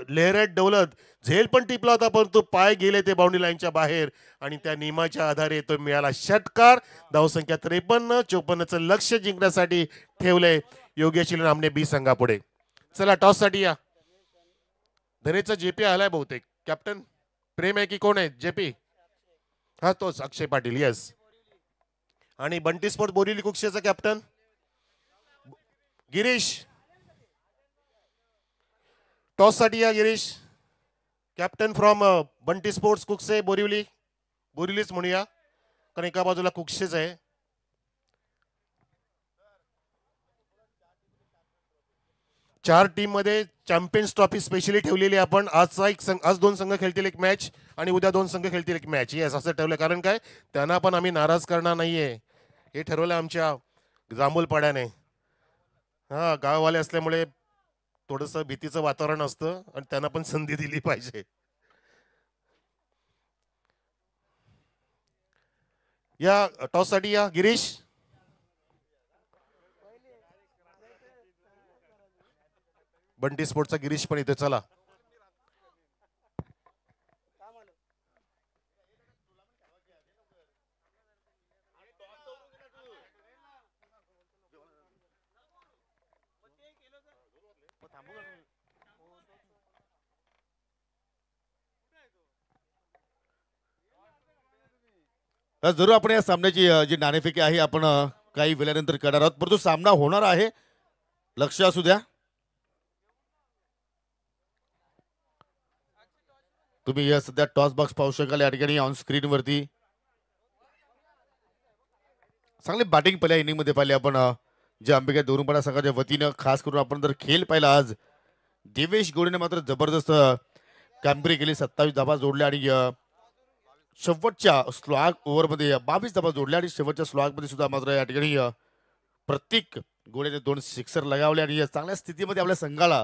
लेहरत डवलत, झेल पण टिपला होता, परंतु पाय गेले ते बाउंड्री लाईनच्या बाहेर, आणि त्या नियमाच्या आधारे तो मिळाला षटकार. धावसंख्या 53-54चं लक्ष जिंकण्यासाठी ठेवलंय योगेश आमने बी संघापुढे. चला टॉससाठी या. धनेचा जेपी आलाय बहुतेक. कॅप्टन प्रेम आहे की कोण आहे, जेपी? हा, तोच अक्षय पाटील. येस. आणि बंटी स्पोर्ट बोरिवली कुक्षेचा कॅप्टन गिरीश. टॉस साठी या Girish, captain from Bunty sports Kukshe Borivali. बोरिवलीच म्हणूया, कारण एका बाजूला कुक्षेच आहे. चार टीम मध्ये चॅम्पियन्स ट्रॉफी स्पेशली ठेवलेली आपण. आज 2 संघ खेळतील एक मॅच, आणि उद्या 2 संघ खेळतील एक मॅच. येस, असं ठेवलं, कारण काय, त्यांना पण आम्ही नाराज करणार नाहीये, हे ठरवलं आमच्या जांभूलपाड्याने. हा, गाववाले असल्यामुळे थोडंसं भीतीचं वातावरण असतं, आणि त्यांना पण संधी दिली पाहिजे. या टॉस साठी या गिरीश. बंटी स्पोर्टचा गिरीश पण इथे. चला जरूर आपण या सामन्याची जी नाणेफेकी आहे आपण काही वेळानंतर करणार आहोत, परंतु सामना होणार आहे, लक्ष असू द्या. तुम्ही या सध्या टॉस बॉक्स पाहू शकाल या ठिकाणी ऑन स्क्रीन वरती. चांगली बॅटिंग पहिल्या इनिंग मध्ये पाहिली आपण जे अंबिका दोरुंपाडा संघाच्या वतीनं खास करून आपण जर खेळ पाहिला आज देवेश गोडेने मात्र जबरदस्त कामगिरी केली. 27 धाबा जोडल्या आणि शेवटच्या स्लॉग ओव्हरमध्ये 22 धाबा जोडल्या आणि शेवटच्या स्लॉगमध्ये सुद्धा मात्र या ठिकाणी प्रत्येक गोडेने 2 सिक्सर लगावले आणि चांगल्या स्थितीमध्ये आपल्या संघाला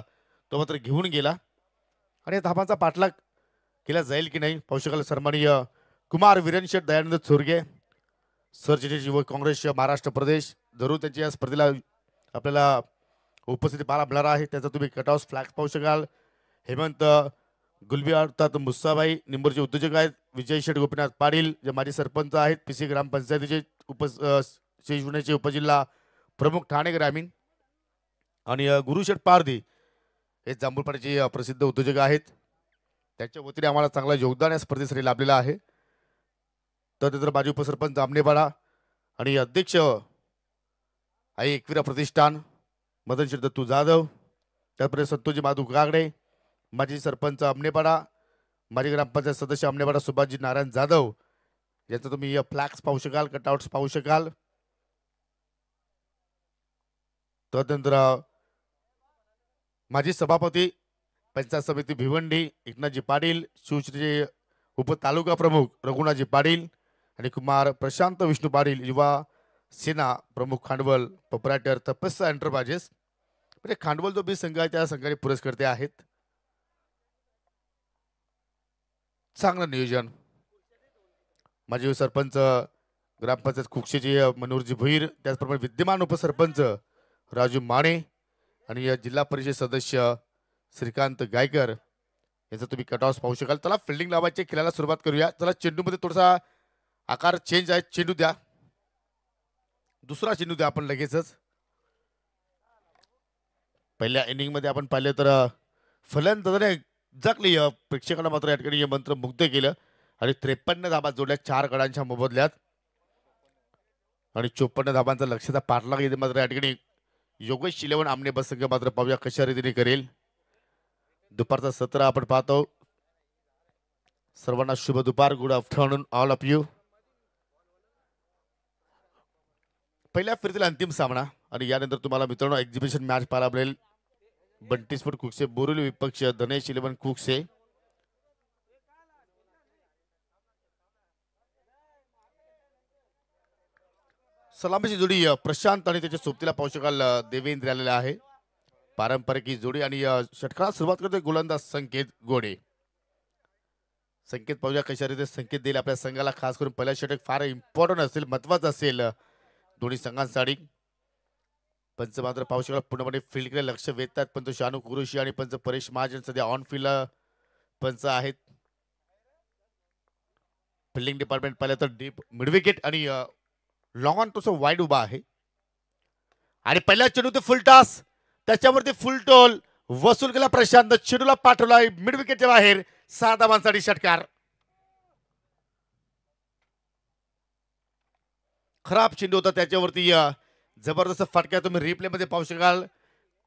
तो मात्र घेऊन गेला आणि धाबांचा पाठलाग केला जाईल की नाही पाहू शकाल. सन्माननीय कुमार वीरेन शेठ दयानंद चोरगे सरचिटणीस युवक काँग्रेस महाराष्ट्र प्रदेश जरूर त्यांच्या या स्पर्धेला आपल्याला उपस्थिती पाहायला मिळणार आहे. त्याचा तुम्ही कटआउट फ्लॅग पाहू शकाल. हेमंत गुलबी अर्थात मुस्साबाई निंबूरचे उद्योजक आहेत. विजय शेठ गोपीनाथ पाटील जे माजी सरपंच आहेत. पीसी ग्रामपंचायतीचे शिवनेचे उपजिल्हा प्रमुख ठाणे ग्रामीण आणि गुरुशेठ पारधी हे जांभूळपाड्याचे प्रसिद्ध उद्योजक आहेत. त्यांच्या वतीने आम्हाला चांगला योगदान या स्पर्धेसाठी लाभलेलं आहे. तर माजी उपसरपंच आमनेपाडा आणि अध्यक्ष आई एकविरा प्रतिष्ठान मदन शेठ दत्तू जाधव, त्याचप्रमाणे संतोषजी माधू गागडे माजी सरपंच आमनेपाडा, माजी ग्रामपंचायत सदस्य आमनेपाडा सुभाषजी नारायण जाधव यांचं तुम्ही फ्लॅक्स पाहू शकाल, कटआउट्स पाहू शकाल. तदनंतर माजी सभापती पंचायत समिती भिवंडी एकनाथजी पाटील, शिवश्रीचे उपतालुका प्रमुख रघुनाथजी पाटील आणि कुमार प्रशांत विष्णू पाटील युवा सेना प्रमुख खांडवल प्रोप्रायटर तपस्या एंटरप्राइजेस. म्हणजे खांडवल जो बी संघ आहे त्या संघाने पुरस्कर्ते आहेत. चांगलं नियोजन. माजी सरपंच ग्रामपंचायत कुक्षेचे मनोहरजी भोईर, त्याचप्रमाणे विद्यमान उपसरपंच राजू माने आणि जिल्हा परिषद सदस्य श्रीकांत गायकर याचा तुम्ही कटऑफ पाहू शकाल. चला फिल्डिंग लावायचे, खेळायला सुरुवात करूया. चला चेंडूमध्ये थोडासा आकार चेंज आहे. चेंडू द्या, दुसरा चेंडू द्या आपण लगेचच. पहिल्या इनिंग मध्ये आपण पाहिलं तर फलंदाजाने जगली प्रेक्षकांना मात्र या ठिकाणी मंत्र मुग्ध केलं आणि 53 धाबा जोडल्या 4 गडांच्या मोबदल्यात आणि 54 धाबांचा लक्षाचा पाठलाग येते मात्र या ठिकाणी योगेश शिलेवन आमने बसंग मात्र पाहूया कशा रीतीने करेल. दुपारचा सत्र आपण पाहतो. सर्वांना शुभ दुपार, good afternoon all of you. पहिल्या फेरीतील अंतिम सामना आणि यानंतर तुम्हाला मित्रांनो एक्झिबिशन मॅच पाहायला मिळेल. बंटी स्पोर्ट कुकसे बोरिवली विपक्ष धनेश इलेव्हन कुकसे. सलामीची जोडी प्रशांत आणि त्याच्या सोबतीला पाहू शकाल देवेंद्र आलेला आहे. पारंपरिक ही जोडी आणि षटकाला सुरुवात करतोय गोलंदाज संकेत गोडे. संकेत पाहूया कशा रीती संकेत देईल आपल्या संघाला. खास करून पहिला षटक फार इम्पॉर्टंट असेल, महत्वाचं असेल दोन्ही संघांसाठी. पंच मात्र पाहू शकाल पूर्णपणे फील्डकडे लक्ष वेधतात. पंच शानू कुरुशी आणि पंच परेश महाजन सध्या ऑन फील्ड पंच आहेत. फिल्डिंग डिपार्टमेंट पाहिलं तर डीप मिड विकेट आणि लॉंग ऑन तसं वाईड उभा आहे आणि पहिल्या चेंडू ते फुल टॉस, त्याच्यावरती फुल टोल वसूल केला प्रशांत. चेंडूला पाठवला मिड विकेटच्या बाहेर. 6 धावांसाठी षटकार. खराब चेंडू होता, त्याच्यावरती जबरदस्त फटका तुम्ही रिप्ले मध्ये पाहू शकाल.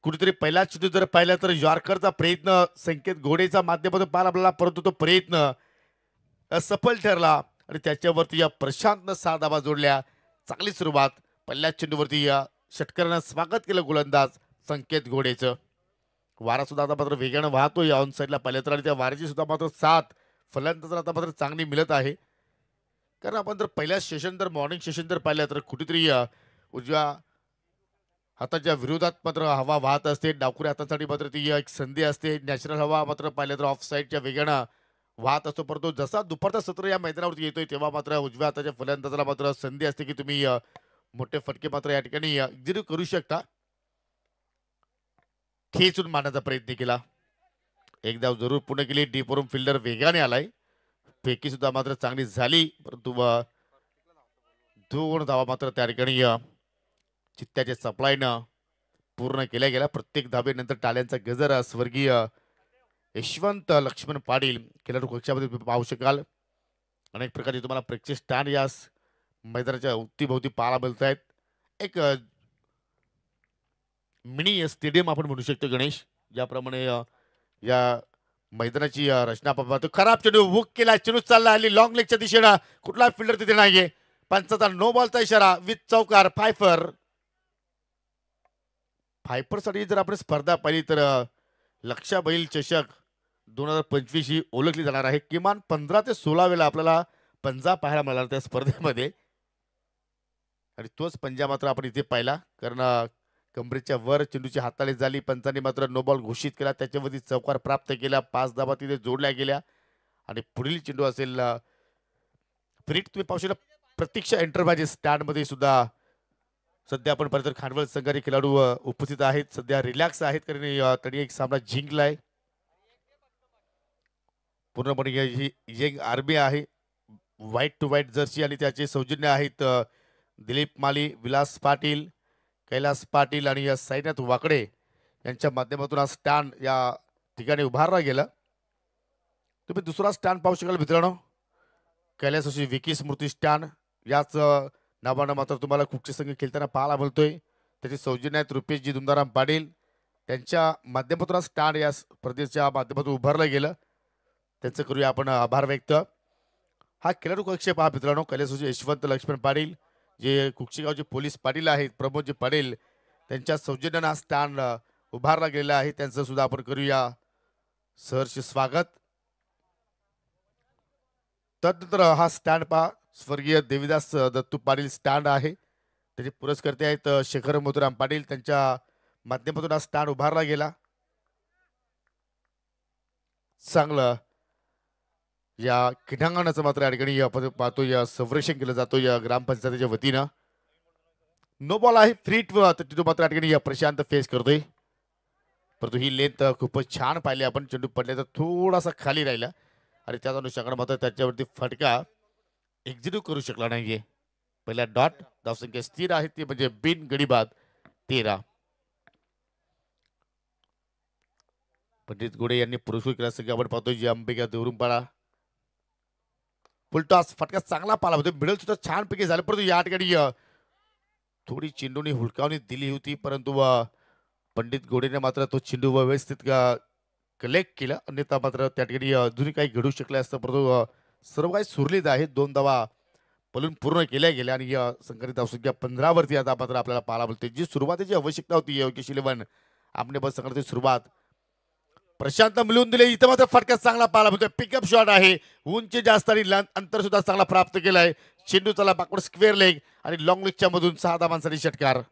कुठेतरी पहिला चेंडू जर पाहिला तर यॉर्करचा प्रयत्न संकेत घोडेचा माध्यमातून पाहिला आपल्याला, परंतु तो प्रयत्न असफल ठरला आणि त्याच्यावरती या प्रशांतनं 6 धावा जोडल्या. चांगली सुरुवात. पहिल्या चेंडूवरती षटकारानं स्वागत केलं गोलंदाज संकेत घोडेचं. वारा सुद्धा आता मात्र वेगानं वाहतोय ऑन साईडला पाहिलं तर आणि त्या वाऱ्याची सुद्धा मात्र साथ फलंदाजांना आता मात्र चांगली मिळत आहे. कारण आपण जर पहिल्या सेशन जर मॉर्निंग सेशन जर पाहिलं तर कुठेतरी उजव्या हाताच्या विरोधात मात्र हवा वाहत असते. डावकुऱ्या हातासाठी मात्र ती एक संधी असते. नॅचरल हवा मात्र पाहिलं तर ऑफ साईडच्या वेगानं वाहत असतो. परंतु जसा दुपारचा सत्र या मैदानावरती येतोय तेव्हा मात्र उजव्या हाताच्या फलंदाजाला मात्र संधी असते की तुम्ही मोठे फटके मात्र या ठिकाणी एक्झिक्यूट करू शकता. खेचून मारण्याचा प्रयत्न केला. एक धाव जरूर पूर्ण केली. डीपवरून फिल्डर वेगाने आलाय. फेकी सुद्धा मात्र चांगली झाली, परंतु 2 धावा मात्र त्या ठिकाणी चित्त्याच्या सप्लायनं पूर्ण केल्या गेल्या. प्रत्येक धाबेनंतर टाळ्यांचा गजर स्वर्गीय यशवंत लक्ष्मण पाटील खेळाडू कक्षामध्ये तुम्ही पाहू शकाल. अनेक प्रकारचे तुम्हाला प्रेक्षक स्टँड या मैदानाच्या अवतीभोवती पाहायला मिळत आहेत. एक मिनी स्टेडियम आपण म्हणू शकतो गणेश, ज्याप्रमाणे या मैदानाची रचना आपण पाहतो. खराब चेंडू हुक केला, चेंडू चालला आली लॉंग लेगच्या दिशेनं. कुठला फिल्डर तिथे नाहीये. पंचाचा नो बॉलचा इशारा विथ चौकार. फायफरसाठी जर आपण स्पर्धा पाहिली तर लक्षा बैल चषक 2025 ही ओळखली जाणार आहे. किमान 15 ते 16 वेळा आपल्याला पंजा पाहायला मिळाला त्या स्पर्धेमध्ये, आणि तोच पंजा मात्र आपण इथे पाहिला. कारण कमरेच्या वर चेंडूची हाताळी झाली. पंचांनी मात्र नो बॉल घोषित केला. त्याच्यावरती चौकार प्राप्त केला. 5 धावा तिथे जोडल्या गेल्या आणि पुढील चेंडू असेल फ्रीट. तुम्ही पाहू शकता प्रतीक्षा एंटरप्राइजेस स्टँडमध्ये सुद्धा सध्या आपण पाहिलं तर खानवळ संघाचे खेळाडू उपस्थित आहेत. सध्या रिलॅक्स आहेत, कारण त्यांनी एक सामना जिंकलाय. पूर्णपणे ही यंग आर्मी आहे. व्हाईट टू व्हाईट जर्सी आणि त्याचे सौजन्य आहेत दिलीप माली, विलास पाटील, कैलास पाटील आणि साईनाथ वाकडे यांच्या माध्यमातून हा स्टँड या ठिकाणी उभारला गेला. तुम्ही दुसरा स्टँड पाहू शकाल मित्रांनो, कैलास विकी स्मृती स्टँड. याच नावानं मात्र तुम्हाला कुकचे संघ खेळताना पाहायला मिळतोय. त्याचे सौजन्य आहेत रुपेशजी दुंदाराम पाटील. त्यांच्या माध्यमातून स्टँड या स्पर्धेच्या माध्यमातून उभारलं गेलं. त्यांचं करूया आपण आभार व्यक्त. हा खेळाडू कक्ष पहा मित्रांनो, कैलासोजी यशवंत लक्ष्मण पाटील जे कुक्षेगावचे पोलीस पाटील आहेत, प्रमोदजी पाटील, त्यांच्या सौजन्यानं हा स्टँड उभारला गेलेला आहे. त्यांचं सुद्धा आपण करूया सहर्ष स्वागत. त्यानंतर हा स्टँड पहा, स्वर्गीय देवीदास दत्तू पाटील स्टँड आहे. त्याचे पुरस्कर्ते आहेत शेखर मधुराम पाटील. त्यांच्या माध्यमातून हा स्टँड उभारला गेला. चांगलं या क्रीडांगणाचं मात्र या ठिकाणी आपण पाहतो या संरक्षण केलं जातो या ग्रामपंचायतीच्या वतीनं. नो बॉल आहे. फ्रीट तो मात्र या ठिकाणी प्रशांत फेस करतोय, परंतु ही लेंथ खूपच छान पाहिली आपण. चेंडू पडल्याचा थोडासा खाली राहिला आणि त्याच अनुषंगाने मात्र त्याच्यावरती फटका एक्झिक्यूट करू शकला नाहीये. पहिला डॉट. धावसंख्या स्थिर आहे ती म्हणजे बिन गडीबाद 13. पंडित गोडे यांनी पुरस्कृत केला संघ आपण पाहतोय जी अंबिका देवरुंपाडा. फुलटॉस फटका चांगला पाला होता. मिडल सुद्धा छानपैकी झालं, परंतु या ठिकाणी थोडी चेंडूने हुलकावणी दिली होती, परंतु पंडित गोडेने मात्र तो चेंडू व्यवस्थित कलेक्ट केला. अन्यथा मात्र त्या ठिकाणी अजूनही काही घडू शकले असतं, परंतु सर्व काही सुरळीत आहे. 2 धावा पलून पूर्ण केल्या गेल्या आणि संघटित धावसंख्या 15 वरती आता मात्र आपल्याला पाहायला मिळते. जी सुरुवातीची आवश्यकता होती योगेश इलेव्हन आपणे बस संघटित सुरुवात प्रशांत मिळवून दिले. इथं मात्र फटका चांगला पाहायला मिळतोय. पिकअप शॉट आहे. उंची जास्त आणि अंतर सुद्धा चांगला प्राप्त केलाय. चेंडू चला बाकवर्ड स्क्वेअर लेग आणि लॉंग लेगच्या मधून 6 धावांसाठी षटकार.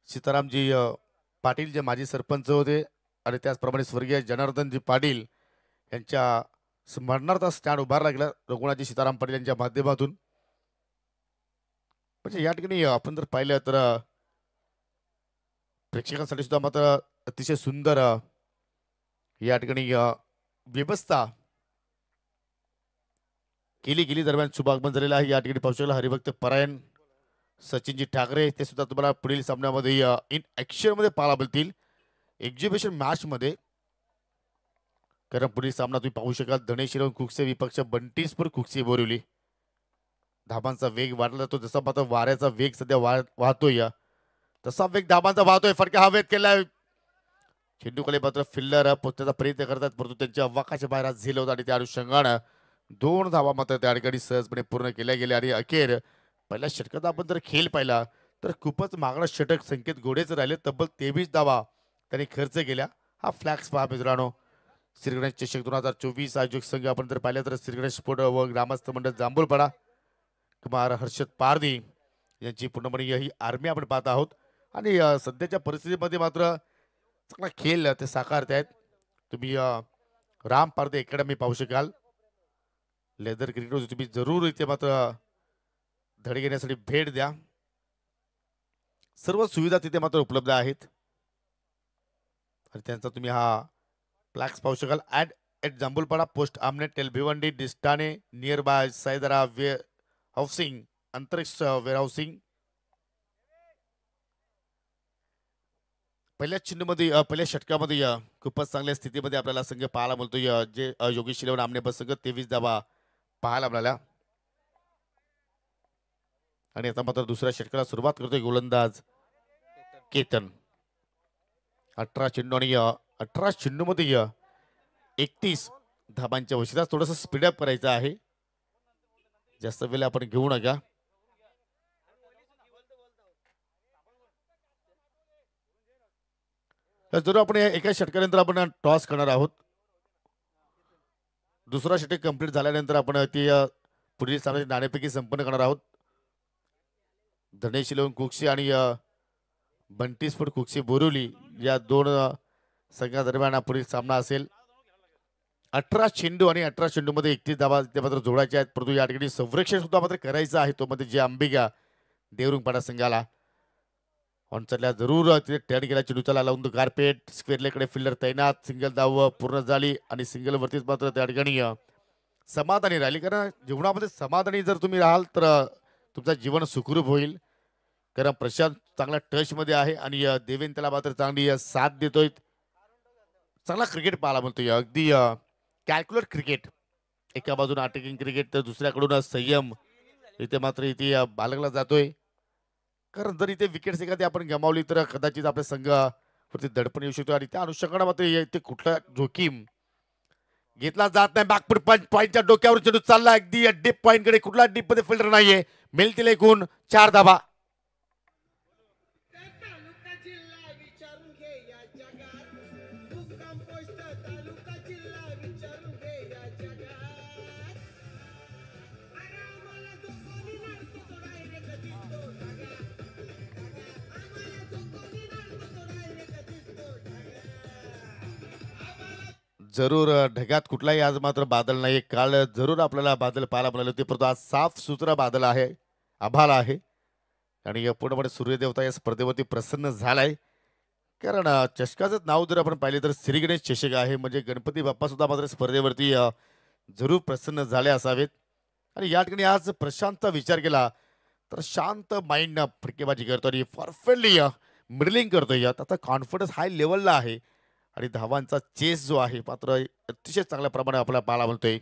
सीतारामजी पाटील जे माजी सरपंच होते आणि त्याचप्रमाणे स्वर्गीय जनार्दनजी पाटील यांच्या स्मरणार्थ स्टँड उभारला गेला रघुनाथजी सीताराम पाटील यांच्या माध्यमातून. म्हणजे या ठिकाणी आपण जर पाहिलं तर प्रेक्षकांसाठी सुद्धा मात्र अतिशय सुंदर या ठिकाणी व्यवस्था केली गेली. दरम्यान शुभागमन झालेला आहे. या ठिकाणी पाहू शकला हरिभक्त परायण सचिनजी ठाकरे ते सुद्धा तुम्हाला पुढील सामन्यामध्ये इन ऍक्शन मध्ये पाहायला मिळतील एक्झिबिशन मॅच मध्ये. कारण पुढील सामना तुम्ही पाहू शकाल धनेश कुकसे विपक्ष बंटीसपूर कुकसे बोरिवली. धाबांचा वेग वाढला जातो जसा मात्र वाऱ्याचा वेग सध्या वाहतोय तसा वेग धाबांचा वाहतोय. फटका हवेत केलाय. चेंडूकडे मात्र फिल्डर पोहोचण्याचा प्रयत्न करतात, परंतु त्यांच्या अवाकाच्या बाहेर झेल होता आणि त्या अनुषंगानं 2 धावा मात्र त्या ठिकाणी सहजपणे पूर्ण केल्या गेल्या. आणि अखेर पहिल्या षटकात आपण जर खेळ पाहिला तर खूपच मागणं षटक संकेत घोडेच राहिले. तब्बल 23 धावा त्यांनी खर्च केल्या. हा फ्लॅक्स पहा मित्रांनो. श्री गणेश चषक 2024 आयोजक संघ आपण जर पाहिलं तर श्री गणेश स्पोर्ट व ग्रामस्थ मंडळ जांभूळपाडा, कुमार हर्षद पारधी यांची पूर्णपणे ही आर्मी आपण पाहत आहोत आणि सध्याच्या परिस्थितीमध्ये मात्र चांगला खेळ ते साकारत आहेत. तुम्ही राम पारदे अकॅडमी पाहू शकाल. लेदर क्रिकेट तुम्ही जरूर इथे मात्र धडे घेण्यासाठी भेट द्या. सर्व सुविधा तिथे मात्र उपलब्ध आहेत आणि त्यांचा तुम्ही हा फ्लॅक्स पाहू शकाल. ॲट जांभूलपाडा पोस्ट आमने भिवंडी डिस्टाने नियर बाय सायदरा warehousing Antariksh warehousing. पहिल्या चिन्हमध्ये पहिल्या षटकामध्ये खूपच चांगल्या स्थितीमध्ये आपल्याला संघ पाहायला मिळतोय. जे योगेश इलेवन आमने बस संघ 23 धावा पाहायला मिळाल्या आणि आता मात्र दुसऱ्या षटकाला सुरुवात करतोय गोलंदाज केतन. 18 चेंडू आणि 18 चेंडू मध्ये 31 धाबांच्या वशिला. थोडस स्पीडअप करायचं आहे, जास्त वेळ आपण घेऊ नका. जरूर आपण एका षटकानंतर आपण टॉस करणार आहोत. दुसरा षटक कंप्लीट झाल्यानंतर आपण ती पुढील सामने नाणेपैकी संपन्न करणार आहोत. धनेश इलेवन कुक्षी आणि बंटी स्पोर्ट कुक्षी बोरिवली या दोन संघादरम्यान पुढील सामना असेल. 18 चेंडू आणि 18 चेंडू मध्ये 31 धावा ते मात्र जोडायचे आहेत, परंतु या ठिकाणी संरक्षण सुद्धा मात्र करायचं आहे. तो मध्ये जे अंबिका देवरुंगपाडा संघाला ऑनसरला जरूर तिथे टर्न केला. चेंडूचा लावून गारपेट स्क्वेअरलेकडे फिल्डर तैनात. सिंगल धाव पूर्ण झाली आणि सिंगल वरतीच मात्र त्या ठिकाणी समाधानी राहिली. कारण जीवनामध्ये समाधानी जर तुम्ही राहाल तर तुमचं जीवन सुखरूप होईल. कारण प्रशांत चांगला टच मध्ये आहे आणि देवेंद्र त्याला मात्र चांगली साथ देतोय. चांगला क्रिकेट पाहायला मिळतोय, अगदी कॅल्क्युलेट क्रिकेट. एका बाजूने अटॅकिंग क्रिकेट तर दुसऱ्याकडून संयम इथे मात्र इथे बालगला जातोय. कारण जर इथे विकेट्स एखादी आपण गमावली तर कदाचित आपल्या संघावरती दडपण येऊ शकतो आणि त्या अनुषंगाने मात्र इथे कुठला जोखीम घेतला जात नाही. बॅकफुट पॉईंटच्या डोक्यावर चेंडू चालला अगदी डीप पॉईंट कडे. कुठला डीप मध्ये फिल्डर नाहीये. मिळतील एकूण 4 धाबा. जरूर ढगात कुठलाही आज मात्र बादल नाही. काल जरूर आपल्याला बादल पाहायला मिळाले होते, परंतु आज साफ सुथरा बादल आहे, आभाळ आहे आणि पूर्णपणे सूर्यदेवता या स्पर्धेवरती प्रसन्न झालाय. कारण चषकाचं नाव जर आपण पाहिले तर श्री गणेश चषक आहे, म्हणजे गणपती बाप्पा सुद्धा मात्र स्पर्धेवरती जरूर प्रसन्न झाले असावेत. आणि या ठिकाणी आज प्रशांतचा विचार केला तर शांत माइंडनं फटकेबाजी करतो आणि परफेक्टली मिडलिंग करतोय. त्याचा कॉन्फिडन्स हाय लेवलला आहे आणि धावांचा चेस जो आहे मात्र अतिशय चांगल्या प्रमाणे आपल्याला पाहायला मिळतोय.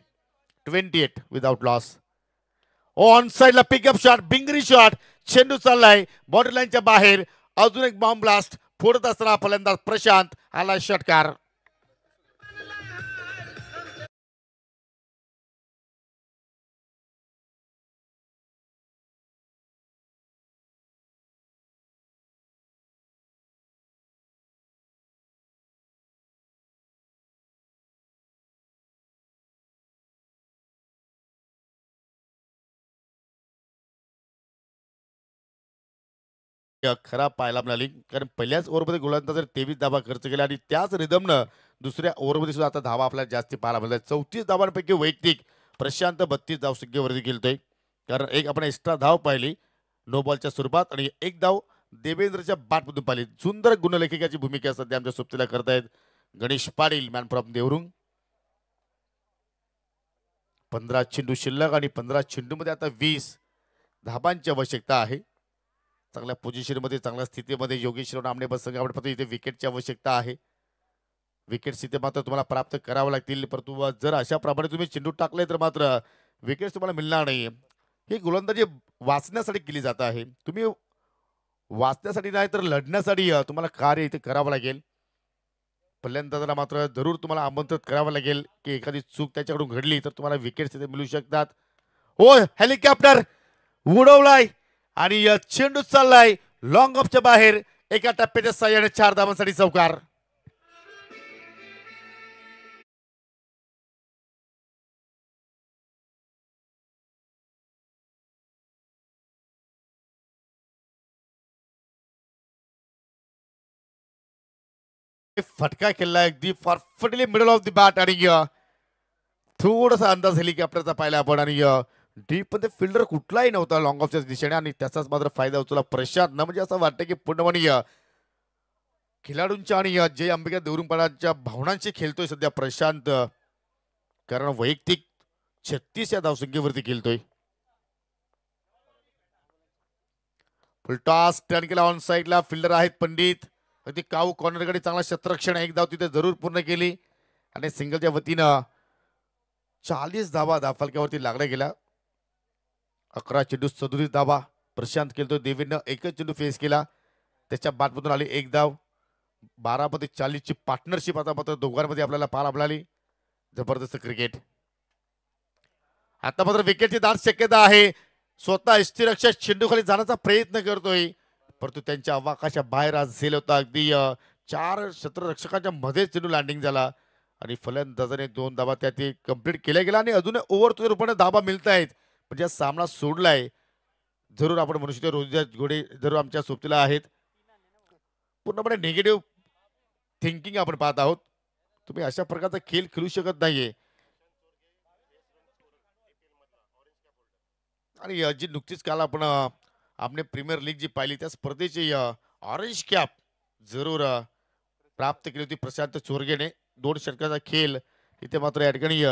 28 विदाउट लॉस. ऑन साइडला पिकअप शॉट, बिंगरी शॉट. चेंडू चाललाय बॉर्डर लाईनच्या बाहेर. अजून एक बॉम्ब ब्लास्ट फोडत असताना फलंदाज प्रशांत आला षटकार. खराब पाहायला मिळाली, कारण पहिल्याच ओव्हरमध्ये गोलंदाजाने 23 धावा खर्च केला आणि त्याच रिदमनं दुसऱ्या ओव्हरमध्ये सुद्धा आता धावा आपल्याला जास्ती पाहायला मिळतात. 34 धावांपैकी वैयक्तिक प्रशांत 32 धावसंख्येवरती खेळतोय. कारण एक आपण एक्स्ट्रा धाव पाहिली नो बॉलच्या स्वरूपात आणि एक धाव देवेंद्रच्या बॅटमधून पाहिली. सुंदर गुणलेखिकाची भूमिका सध्या आमच्या सोबतीला करतायत गणेश पाटील, मॅन फ्रॉम देवरुंग. 15 चेंडू शिल्लक आणि 15 चेंडूमध्ये आता 20 धाबांची आवश्यकता आहे. चांगल्या पोझिशनमध्ये चांगल्या स्थितीमध्ये योगेश आमने बस संघ आपण पाहतो. इथे विकेटची आवश्यकता आहे. विकेट्स इथे मात्र तुम्हाला प्राप्त करावं लागतील, परंतु जर अशा प्रमाणे तुम्ही चेंडू टाकले तर मात्र विकेट्स तुम्हाला मिळणार नाही. ही गोलंदाजी वाचण्यासाठी केली जात आहे. तुम्ही वाचण्यासाठी नाही तर लढण्यासाठी तुम्हाला कार्य इथे करावं लागेल. फलंदाजाला मात्र जरूर तुम्हाला आमंत्रित करावं लागेल की एखादी चूक त्याच्याकडून घडली तर तुम्हाला विकेट्स इथे मिळू शकतात. हो, हेलिकॉप्टर उडवलाय आणि चेंडू चाललाय लॉंग ऑफच्या बाहेर. एका टप्प्याच्या साह्याने 4 धावांसाठी चौकार. फटका खेळला अगदी perfectly middle of the bat आणि थोडासा अंदाज हेलिकॉप्टरचा पाहिला आपण आणि डीप मध्ये फिल्डर कुठलाही नव्हता लॉंग ऑफच्या दिशेने आणि त्याचाच मात्र फायदा उचलला प्रशांत न म्हणजे असं वाटतं की पूर्णपणे खेळाडूंच्या आणि जय अंबिका देवरुंगपाडाच्या भावनांशी खेळतोय सध्या प्रशांत कारण वैयक्तिक 36 या धावसंख्येवरती खेळतोय. फुलटॉस टर्न केला ऑन साईडला फिल्डर आहेत पंडित अगदी काऊ कॉर्नरकडे चांगला शतरक्षण एक धाव तिथे जरूर पूर्ण केली आणि सिंगलच्या वतीनं 40 धावा धाफलक्यावरती लागल्या गेल्या. 11 चेंडू 37 धावा प्रशांत खेळतोय. देवीनं एकच चेंडू फेस केला त्याच्या बॅटमधून आली एक धाव. 12 मध्ये 40 ची पार्टनरशिप आता मात्र दोघांमध्ये आपल्याला पाहायला मिळाली. जबरदस्त क्रिकेट. आता मात्र विकेटची दाट शक्यता आहे. स्वतः यष्टीरक्षक चेंडू खाली जाण्याचा प्रयत्न करतोय परंतु त्यांच्या अवकाशा बाहेर आज झेल होता. अगदी 4 क्षेत्ररक्षकांच्या मध्ये चेंडू लँडिंग झाला आणि फलंदाजाने 2 धावा त्यात कंप्लीट केल्या गेला आणि अजून ओव्हरच्या रूपाने धावा मिळत आहेत म्हणजे सामना सोडलाय. जरूर आपण म्हणू शकतो रोहिदास घोडे जरूर आमच्या सोबतीला आहेत. पूर्णपणे निगेटिव्ह थिंकिंग आपण पाहत आहोत. तुम्ही अशा प्रकारचा खेळ खेळू शकत नाहीये आणि जी नुकतीच काल आपण प्रीमियर लीग जी पाहिली त्या स्पर्धेची ऑरेंज कॅप जरूर प्राप्त केली होती प्रशांत चोरगेने. 2 षटकाचा खेळ इथे मात्र या ठिकाणी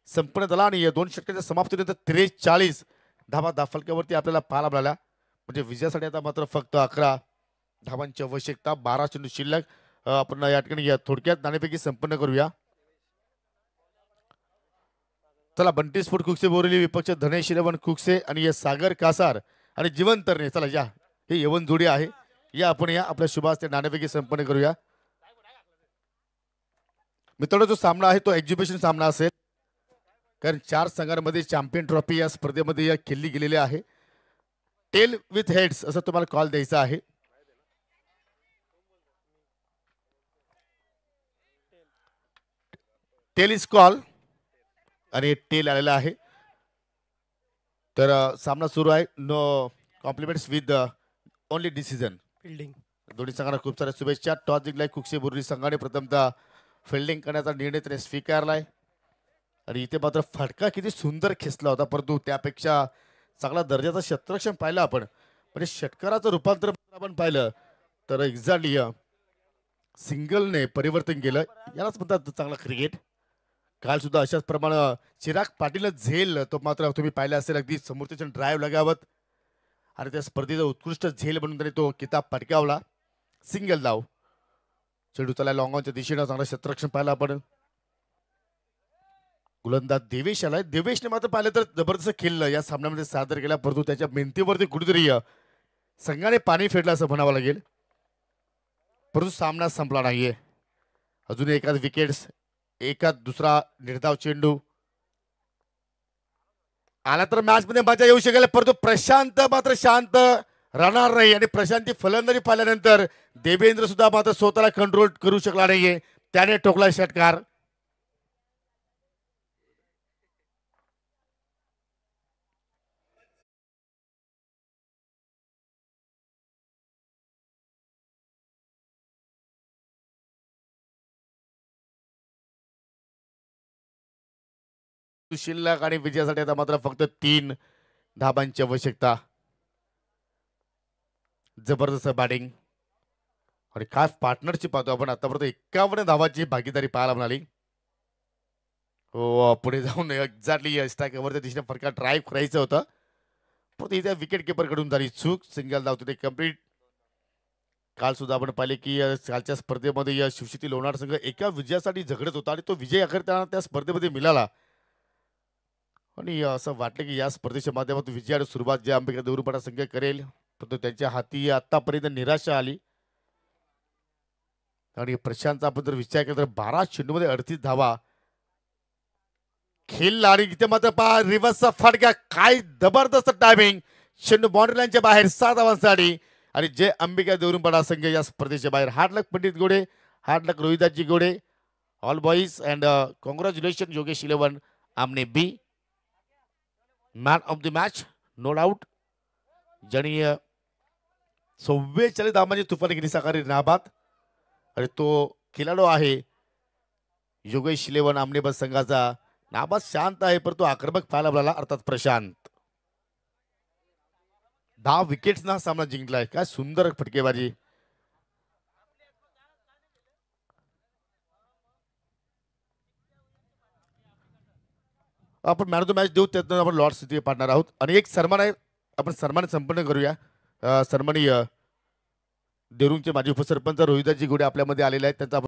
संपन्न झाला आणि 2 षटकाच्या समाप्तीनंतर 43 धावा धाफलक्यावरती आपल्याला पाहायला मिळाल्या म्हणजे विजयासाठी आता मात्र फक्त 11 धावांची आवश्यकता. 12 चेंडू शिल्लक. आपण या ठिकाणी थोडक्यात नाणेफेकी संपन्न करूया. चला बंटी स्फोट खुक्से बोरली विपक्ष धनेश इलेवन खुक्से आणि सागर कासार आणि जीवन तरणे. चला या हे यवन जोडी आहे या आपण या आपल्या शुभास्ते नाणेफेकी संपन्न करूया. मित्रांनो जो सामना आहे तो एक्झिबिशन सामना असेल कारण 4 संघांमध्ये चॅम्पियन ट्रॉफी या स्पर्धेमध्ये खेळली गेलेली आहे. टेल विथ हेड्स असं तुम्हाला कॉल द्यायचा आहे. टेल इज कॉल आणि टेल आलेला आहे. तर सामना सुरू आहे. No compliments with only decision. Fielding दोन्ही संघांना खूप साऱ्या शुभेच्छा. टॉस जिंकलाय खुक्से बोरली संघाने प्रथमतः फिल्डिंग करण्याचा निर्णय त्याने स्वीकारलाय आणि इथे मात्र फटका किती सुंदर खेचला होता परंतु त्यापेक्षा चांगला दर्जाचं क्षेत्ररक्षण पाहिलं आपण म्हणजे षटकाराचं रूपांतर आपण पाहिलं तर एक्झॅक्टली सिंगलने परिवर्तन केलं. यालाच म्हणतात चांगला क्रिकेट. काल सुद्धा अशाच प्रमाणे चिराग पाटील झेल तो मात्र तुम्ही पाहिला असेल अगदी समोरच्या ड्राईव्ह लगावत आणि त्या स्पर्धेचा उत्कृष्ट झेल म्हणून त्याने तो किताब पटकावला. सिंगल धाव. चेंडू चालला लॉंग ऑनच्या दिशेनं चांगलं क्षेत्ररक्षण पाहिलं आपण. गोलंदाज देवेश आलाय. देवेशने मात्र पाहिलं तर जबरदस्त खेळलं या सामन्यामध्ये सादर केला परंतु त्याच्या मेहनतीवरती कुठेतरी संघाने पाणी फेडलं असं म्हणावं लागेल परंतु सामना संपला नाहीये. अजून एखाद विकेट्स एकाच दुसरा निर्धाव चेंडू आला तर मॅच मध्ये मजा येऊ शकेल परंतु प्रशांत मात्र शांत राहणार नाही आणि प्रशांतची फलंदाजी पाहिल्यानंतर देवेंद्र सुद्धा मात्र स्वतःला कंट्रोल करू शकला नाहीये. त्याने ठोकला षटकार. शिल्लक आणि विजयासाठी आता मात्र फक्त 3 धाबांची आवश्यकता. जबरदस्त बॅटिंग आणि खास पार्टनरशिप पाहतो आपण आतापर्यंत 51 धावांची भागीदारी पाहायला मिळाली. हो पुढे जाऊन एक्झॅक्टली स्ट्रायकरच्या दिशेने फटका ड्राईव्ह करायचं होतं पण इथे विकेट किपर कडून झाली चूक. सिंगल धाव तिथे कंप्लीट. काल सुद्धा आपण पाहिले की कालच्या स्पर्धेमध्ये शिवशक्ती लोणार संघ एका विजयासाठी झगडत होता आणि तो विजय अखेर त्यांना त्या स्पर्धेमध्ये मिळाला आणि असं वाटलं की या स्पर्धेच्या माध्यमातून विजयाची सुरुवात जे अंबिका देवरुंगपाडा संघ करेल परंतु त्यांच्या हाती आतापर्यंत निराशा आली आणि प्रशांतचा आपण जर विचार केला तर 12 चेंडूमध्ये 38 धावा खेळला आणि इथे मात्र पहा रिव्हर्सचा फटका. काय जबरदस्त टायमिंग. चेंडू बाउंड्री लाईनच्या बाहेर 7 धावांसाठी आणि जे अंबिका देवरुंगपाडा संघ या स्पर्धेच्या बाहेर. हार्ड लक पंडित गोडे. Hard luck Rohidasji Gode. All boys and congratulation Yogesh eleven Amne be man of the match no doubt ज्यांनी 44 धावांची तुफानी केली साकारी नाबाद आणि तो खेळाडू आहे योगेश इलेव्हन आमनेबस संघाचा. नाबाद शांत आहे परंतु आक्रमक पाहायला मिळाला अर्थात प्रशांत. 10 विकेट्स ना सामना जिंकलाय. काय सुंदर फटकेबाजी. आपण मॅन ऑफ द मॅच देऊ त्यातून आपण लॉर्ड सिटी पाडणार आहोत आणि एक सन्मान आहे आपण सन्मान संपन्न करूया. सन्माननीय देरुंगचे माजी उपसरपंच रोहिदाजी गुडे आपल्यामध्ये आलेले आहेत त्यांचा